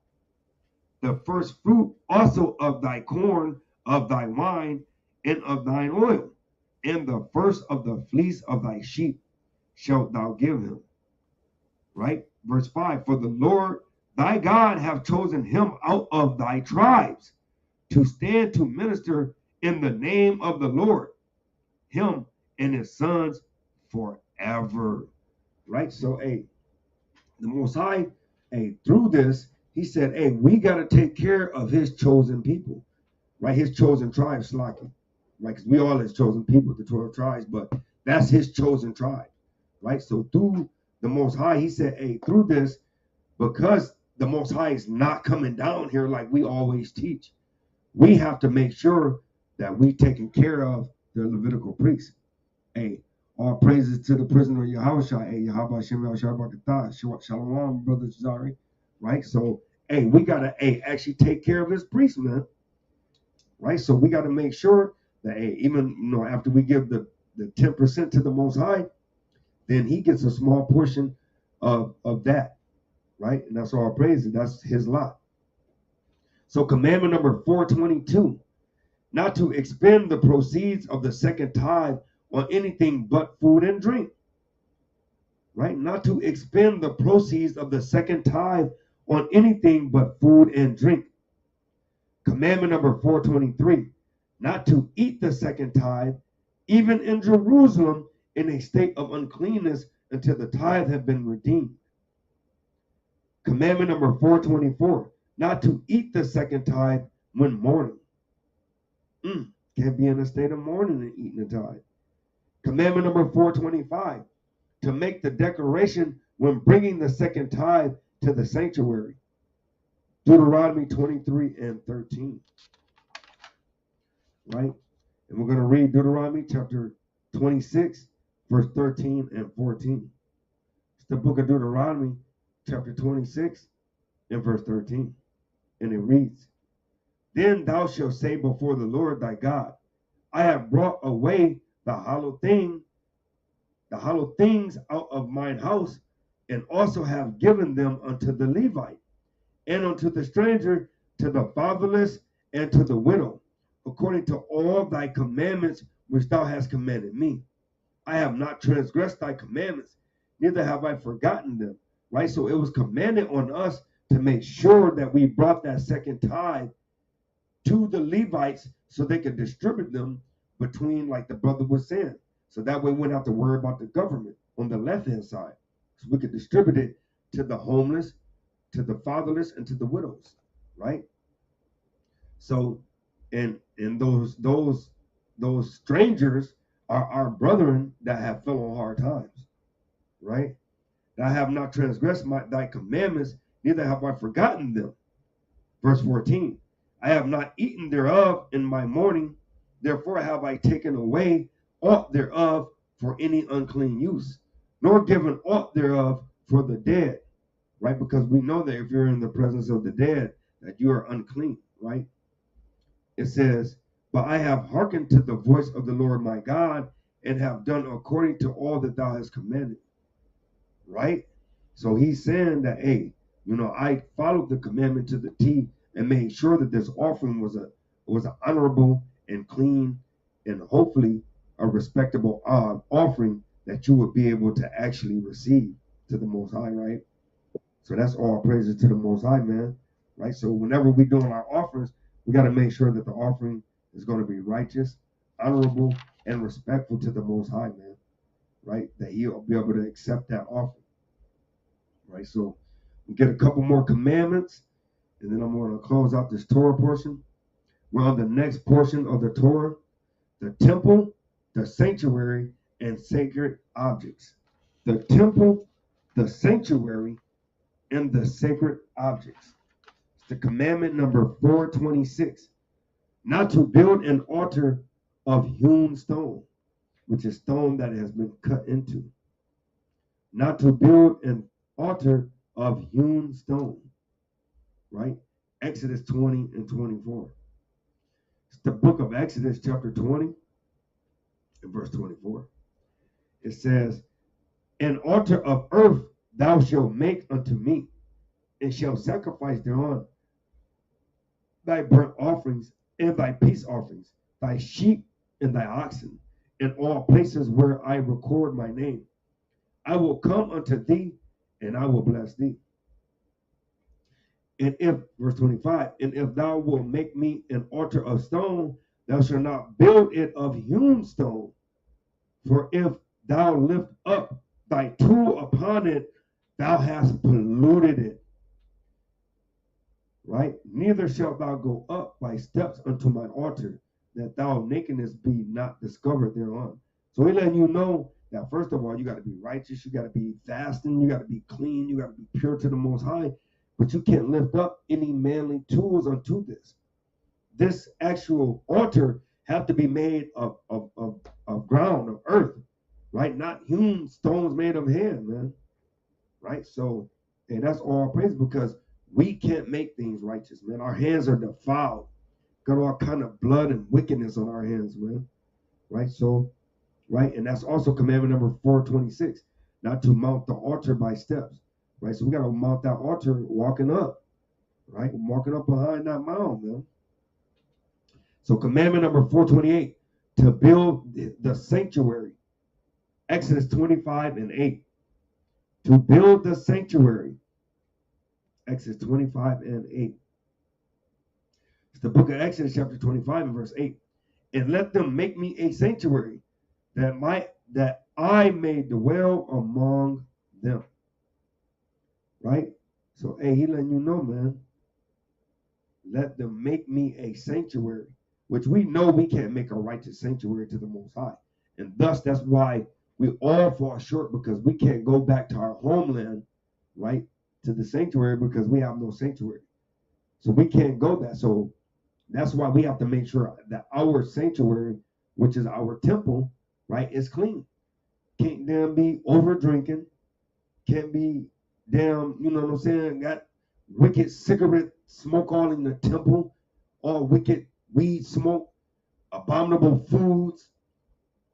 The first fruit also of thy corn, of thy wine, and of thine oil, and the first of the fleece of thy sheep shalt thou give him. Right? Verse 5, for the Lord thy God have chosen him out of thy tribes to stand to minister in the name of the Lord, him and his sons forever. Right? So, the Most High, through this, he said, we got to take care of his chosen people, right? His chosen tribes, Slaki, right? Because we all his chosen people, the 12 tribes, but that's his chosen tribe, right? So through the Most High, he said, through this, because the Most High is not coming down here like we always teach, we have to make sure that we taking care of the Levitical priests. All praises to the prisoner Yahushua. Yahweh Shem Yahshua Shalom, brother Zari. Right? So, we gotta actually take care of his priests, man. Right? So we gotta make sure that even after we give the 10% to the Most High, then he gets a small portion of that. Right? And that's all praises. That's his lot. So commandment number 422, not to expend the proceeds of the second tithe on anything but food and drink. Right? Not to expend the proceeds of the second tithe on anything but food and drink. Commandment number 423, not to eat the second tithe, even in Jerusalem, in a state of uncleanness until the tithe have been redeemed. Commandment number 424, not to eat the second tithe when mourning. Can't be in a state of mourning and eating the tithe. Commandment number 425, to make the declaration when bringing the second tithe to the sanctuary. Deuteronomy 23 and 13. Right? And we're going to read Deuteronomy chapter 26, verse 13 and 14. It's the book of Deuteronomy, chapter 26 and verse 13. And it reads, Then thou shalt say before the Lord thy God, I have brought away the hollow things out of mine house, and also have given them unto the Levite, and unto the stranger, to the fatherless, and to the widow, according to all thy commandments which thou hast commanded me. I have not transgressed thy commandments, neither have I forgotten them. Right? So it was commanded on us to make sure that we brought that second tithe to the Levites so they could distribute them between, like the brother was saying. So that way we wouldn't have to worry about the government on the left-hand side. So we could distribute it to the homeless, to the fatherless, and to the widows, right? So, and those strangers are our brethren that have fell on hard times, right? That I have not transgressed thy commandments, neither have I forgotten them. Verse 14, I have not eaten thereof in my mourning, therefore have I taken away aught thereof for any unclean use, nor given aught thereof for the dead, right? Because we know that if you're in the presence of the dead, that you are unclean, right? It says, but I have hearkened to the voice of the Lord my God, and have done according to all that thou hast commanded, right? So he's saying that, hey, I followed the commandment to the T and made sure that this offering was an honorable and clean and hopefully a respectable offering that you would be able to actually receive to the Most High, right? So that's all praises to the Most High, man, right? So whenever we're doing our offerings, we got to make sure that the offering is going to be righteous, honorable, and respectful to the Most High, man, right? That he'll be able to accept that offering, right? So we get a couple more commandments, and then I'm going to close out this Torah portion. We're on the next portion of the Torah, the temple, the sanctuary, and sacred objects. The temple, the sanctuary, and the sacred objects. It's the commandment number 426, not to build an altar of hewn stone, which is stone that has been cut into. Not to build an altar of hewn stone, right? Exodus 20 and 24. It's the book of Exodus chapter 20 and verse 24. It says, an altar of earth thou shalt make unto me, and shalt sacrifice thereon thy burnt offerings and thy peace offerings, thy sheep and thy oxen, in all places where I record my name. I will come unto thee, and I will bless thee. And if, verse 25, and if thou wilt make me an altar of stone, thou shalt not build it of hewn stone. For if thou lift up thy tool upon it, thou hast polluted it. Right? Neither shalt thou go up by steps unto my altar, that thou nakedness be not discovered thereon. So he's letting you know that first of all, you got to be righteous, you got to be fasting, you got to be clean, you got to be pure to the Most High, but you can't lift up any manly tools unto this. This actual altar have to be made of ground, of earth, right? Not hewn stones made of hand, man. Right? So, and that's all praise, because we can't make things righteous, man. Our hands are defiled. Got all kind of blood and wickedness on our hands, man. Right? So, right? And that's also commandment number 426, not to mount the altar by steps. Right? So we got to mount that altar walking up. Right? Walking up behind that mound, man. So commandment number 428, to build the sanctuary. Exodus 25 and 8. To build the sanctuary. Exodus 25 and 8. It's the book of Exodus chapter 25 and verse 8. And let them make me a sanctuary, that I may dwell among them. Right? So, hey, he letting you know, man. Let them make me a sanctuary, which we know we can't make a righteous sanctuary to the Most High. And thus, that's why we all fall short because we can't go back to our homeland, right, to the sanctuary because we have no sanctuary. So we can't go there. So that's why we have to make sure that our sanctuary, which is our temple, right, is clean. Can't damn be over drinking. Can't be damn, you know what I'm saying, got wicked cigarette smoke all in the temple, all wicked weed smoke, abominable foods,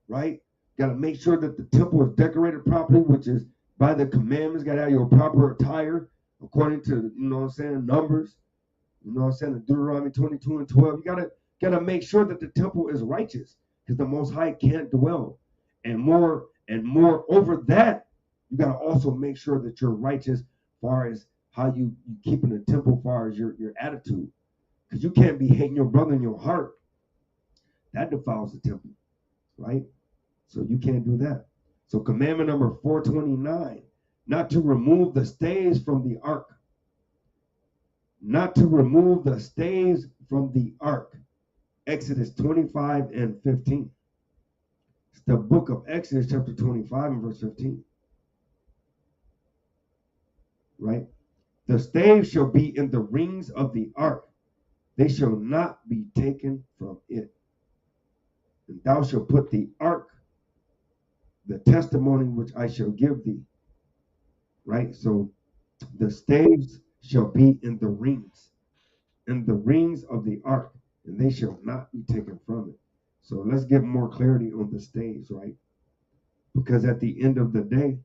right? Got to make sure that the temple is decorated properly, which is by the commandments. Got to have your proper attire according to, you know what I'm saying, Numbers. You know what I'm saying, in Deuteronomy 22 and 12. You gotta make sure that the temple is righteous, because the Most High can't dwell. And more over that, you gotta also make sure that you're righteous as far as how you keeping the temple, as far as your attitude. Because you can't be hating your brother in your heart. That defiles the temple, right? So you can't do that. So commandment number 429, not to remove the staves from the ark. Not to remove the staves from the ark. Exodus 25 and 15. It's the book of Exodus, chapter 25 and verse 15. Right? The staves shall be in the rings of the ark. They shall not be taken from it. And thou shalt put the ark, the testimony which I shall give thee. Right? So the staves shall be in the rings of the ark, and they shall not be taken from it. So let's get more clarity on the staves, right? Because at the end of the day,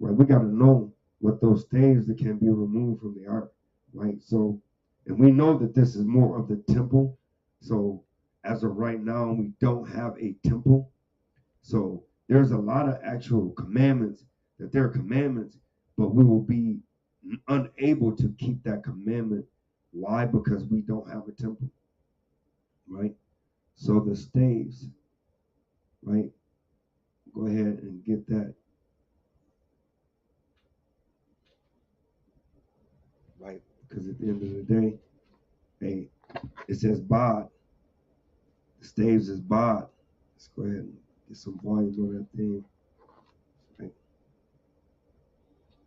right, we got to know what those staves that can be removed from the ark, right? So, and we know that this is more of the temple. So as of right now, we don't have a temple. So there's a lot of actual commandments that they're commandments, but we will be unable to keep that commandment. Why? Because we don't have a temple, right? So the staves, right? Go ahead and get that. Right? Because at the end of the day, hey, it says bod. The staves is bod. Let's go ahead and get some volume on that thing. Right?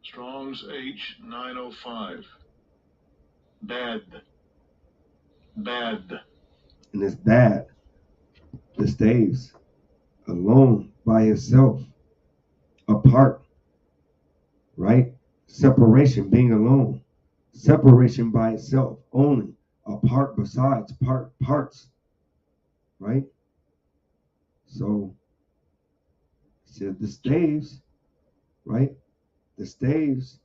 Strong's H905. Bad. And it's bad. The staves, alone, by itself, apart, right? Separation, being alone. Separation by itself, only. Apart besides parts, right? So, said the staves, right? The staves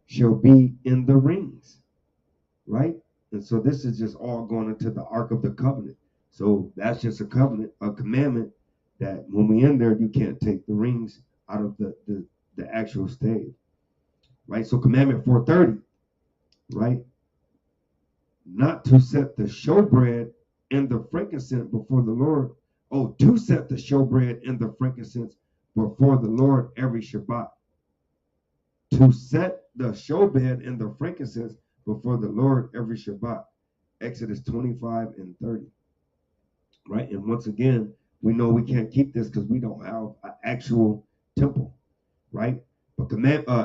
shall be in the rings, right? And so this is just all going into the Ark of the Covenant. So that's just a covenant, a commandment that when we in there, you can't take the rings out of the actual stave, right? So commandment 430, right? Not to set the showbread and the frankincense before the Lord. Oh, to set the showbread and the frankincense before the Lord every Shabbat. To set the showbread and the frankincense before the Lord every Shabbat. Exodus 25 and 30. Right? And once again, we know we can't keep this because we don't have an actual temple. Right? But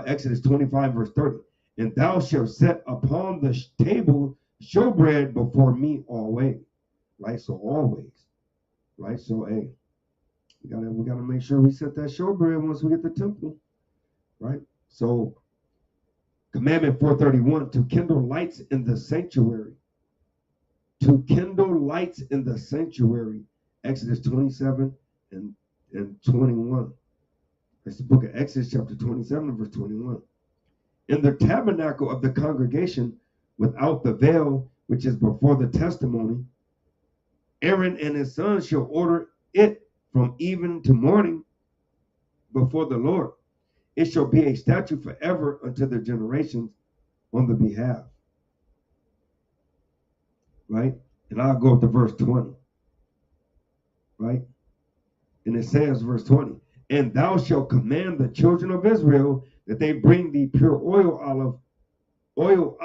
Exodus 25 verse 30. And thou shalt set upon the table showbread before me always. Right? So always. Right? So hey, we gotta make sure we set that showbread once we get the temple. Right? So commandment 431, to kindle lights in the sanctuary. To kindle lights in the sanctuary. Exodus 27 and 21. That's the book of Exodus chapter 27 verse 21. In the tabernacle of the congregation without the veil, which is before the testimony, Aaron and his sons shall order it from even to morning before the Lord. It shall be a statute forever unto their generations on the behalf. Right? And I'll go up to verse 20. Right? And it says, verse 20, and thou shalt command the children of Israel that they bring thee pure olive oil,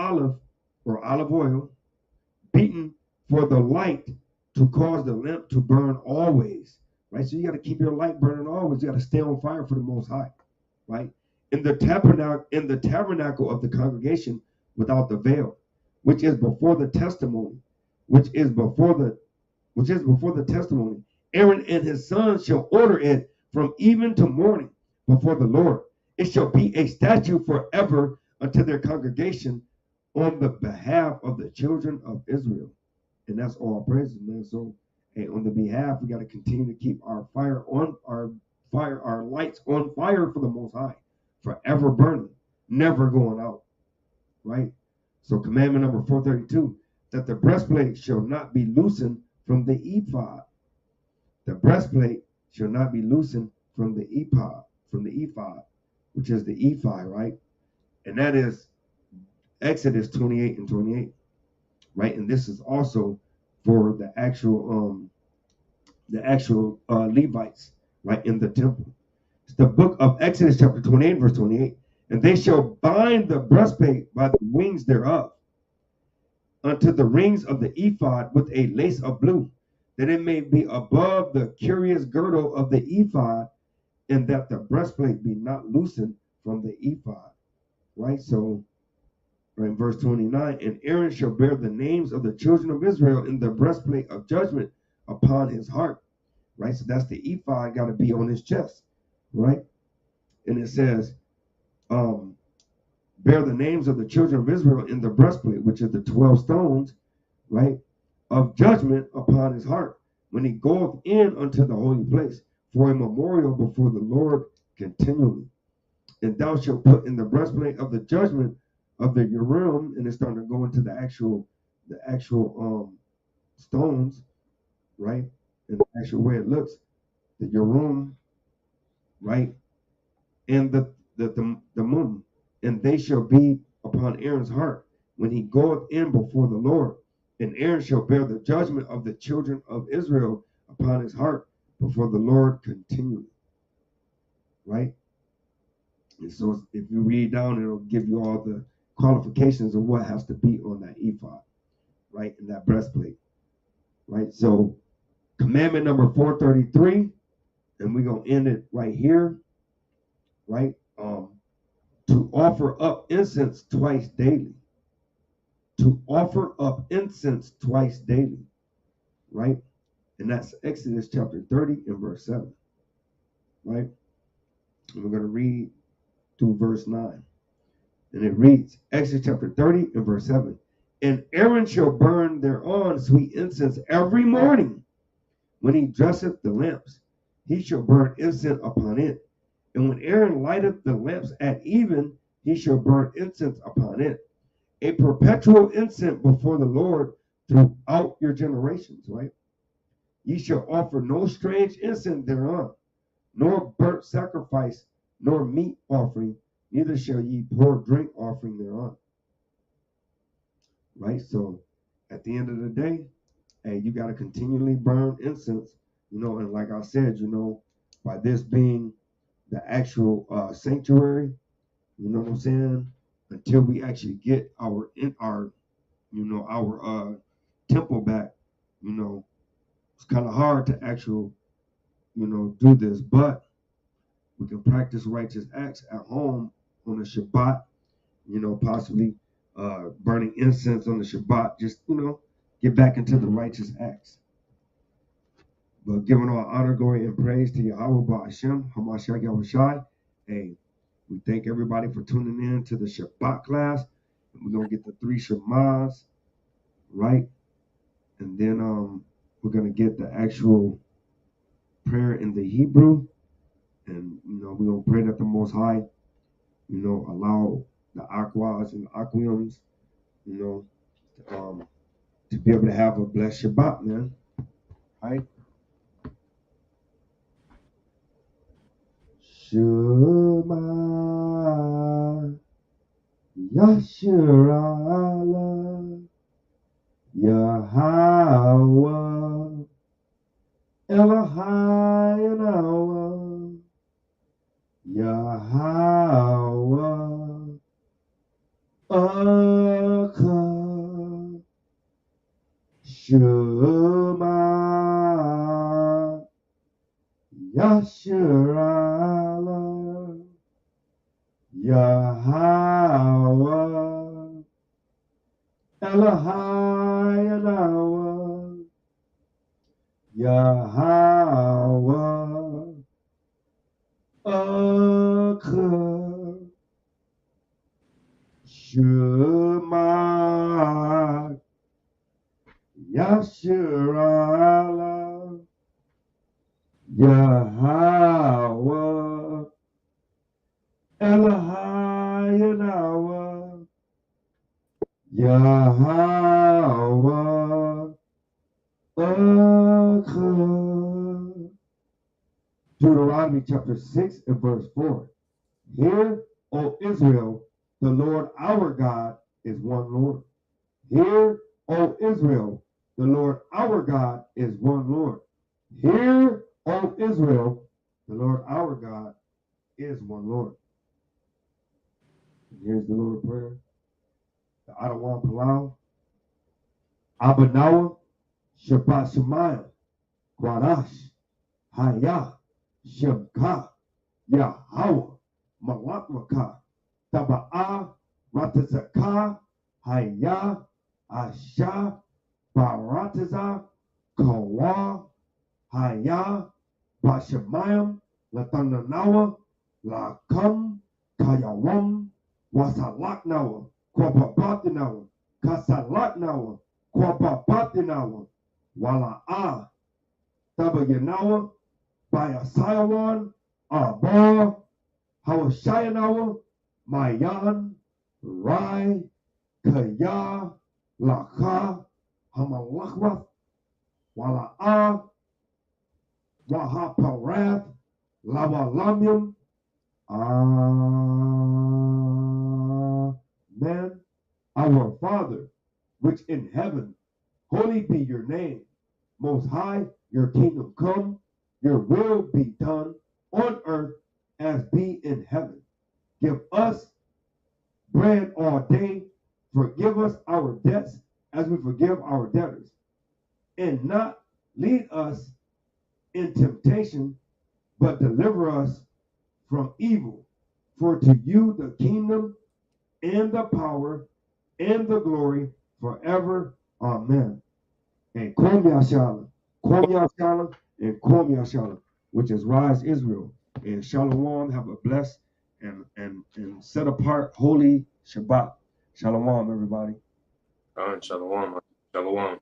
beaten for the light, to cause the lamp to burn always. right? So you got to keep your light burning always. You got to stay on fire for the Most High, right? In the tabernacle of the congregation without the veil, which is before the testimony, which is before the testimony. Aaron and his sons shall order it from even to morning before the Lord. It shall be a statute forever unto their congregation on the behalf of the children of Israel. And that's all praises, man. So, hey, on the behalf, we got to continue to keep our our lights on fire for the Most High, forever burning, never going out, right? So, commandment number 432, that the breastplate shall not be loosened from the ephod. The breastplate shall not be loosened from the ephod, which is the ephod, right? And that is Exodus 28 and 28, right? And this is also for the actual Levites, right, in the temple. It's the book of Exodus chapter 28, verse 28. And they shall bind the breastplate by the wings thereof unto the rings of the ephod with a lace of blue, that it may be above the curious girdle of the ephod, and that the breastplate be not loosened from the ephod, right? So, right, in verse 29, and Aaron shall bear the names of the children of Israel in the breastplate of judgment upon his heart, right? So that's the ephod got to be on his chest, right? And it says, bear the names of the children of Israel in the breastplate, which is the 12 stones, right, of judgment upon his heart, when he goeth in unto the holy place, for a memorial before the Lord continually. And thou shalt put in the breastplate of the judgment of the Urim, and it's starting to go into the actual stones, right, and the actual way it looks, the Urim, right, and the Mum, and they shall be upon Aaron's heart when he goeth in before the Lord. And Aaron shall bear the judgment of the children of Israel upon his heart before the Lord continually, right? And so if you read down, it'll give you all the qualifications of what has to be on that ephod, right, and that breastplate, right? So commandment number 433, and we're going to end it right here, right? To offer up incense twice daily. To offer up incense twice daily, right? And that's Exodus chapter 30 and verse 7, right? And we're going to read through verse 9. And it reads, Exodus chapter 30 and verse 7. And Aaron shall burn thereon sweet incense every morning when he dresseth the lamps. He shall burn incense upon it. And when Aaron lighteth the lamps at even, he shall burn incense upon it. A perpetual incense before the Lord throughout your generations, right? Ye shall offer no strange incense thereon, nor burnt sacrifice, nor meat offering, neither shall ye pour drink offering thereon. Right? So at the end of the day, hey, you got to continually burn incense, and like I said, by this being the actual sanctuary, you know what I'm saying? Until we actually get our temple back, it's kind of hard to actually, do this, but we can practice righteous acts at home on the Shabbat, possibly burning incense on the Shabbat, just, get back into the righteous acts. But giving all honor, glory, and praise to Yahweh Ba'ashem, Hamashiach Yahushai. Hey, we thank everybody for tuning in to the Shabbat class. And we're going to get the 3 Shemahs, right? And then we're going to get the actual prayer in the Hebrew. And, we're going to pray that the Most High, allow the Aquas and Aquiums, to be able to have a blessed Shabbat, man. Right? Shema Yasharala Yahweh Elohim Yahweh Aka Shema Yashirala, Yahweh, Elohayanawa, Yahweh, Akha, Shema, Yashirala, Yahweh, Elohayanawa, Yahweh, Akha. Deuteronomy chapter 6 and verse 4. Hear, O Israel, the Lord our God is one Lord. Hear, O Israel, the Lord our God is one Lord. Hear, O Israel, the Lord our God is one Lord. And here's the Lord Prayer. The Adawam Palau. Abanawa, Shabbat Shemayim, Kwadash, Haya, Shemka, Yahweh, Malakwaka, Taba'a, Ratazaka, Haya, Asha, Barataza, Kawa, Haya, Bashamayim, Latananawa, Lakam, Kayawam, Wasalaknawa, Kwapapatinawa, Kasalaknawa, Kwapapatinawa, Wala'a, Tabayanawa, Bayasayawan, Abba, Hawashayanawa, Mayan, Rai, Kaya, Laka, Hamalakwa, Wala'a, Wahaparath, Lawalamium. Amen. Our Father, which in heaven, holy be your name. Most high, your kingdom come, your will be done on earth as be in heaven. Give us bread all day. Forgive us our debts as we forgive our debtors. And not lead us in temptation, but deliver us from evil. For to you the kingdom and the power and the glory forever. Amen. And Kom Yashala, and Kom Yashala, which is Rise Israel. And Shalom, have a blessed and set apart holy Shabbat. Shalom, everybody. Shalom. Shalom.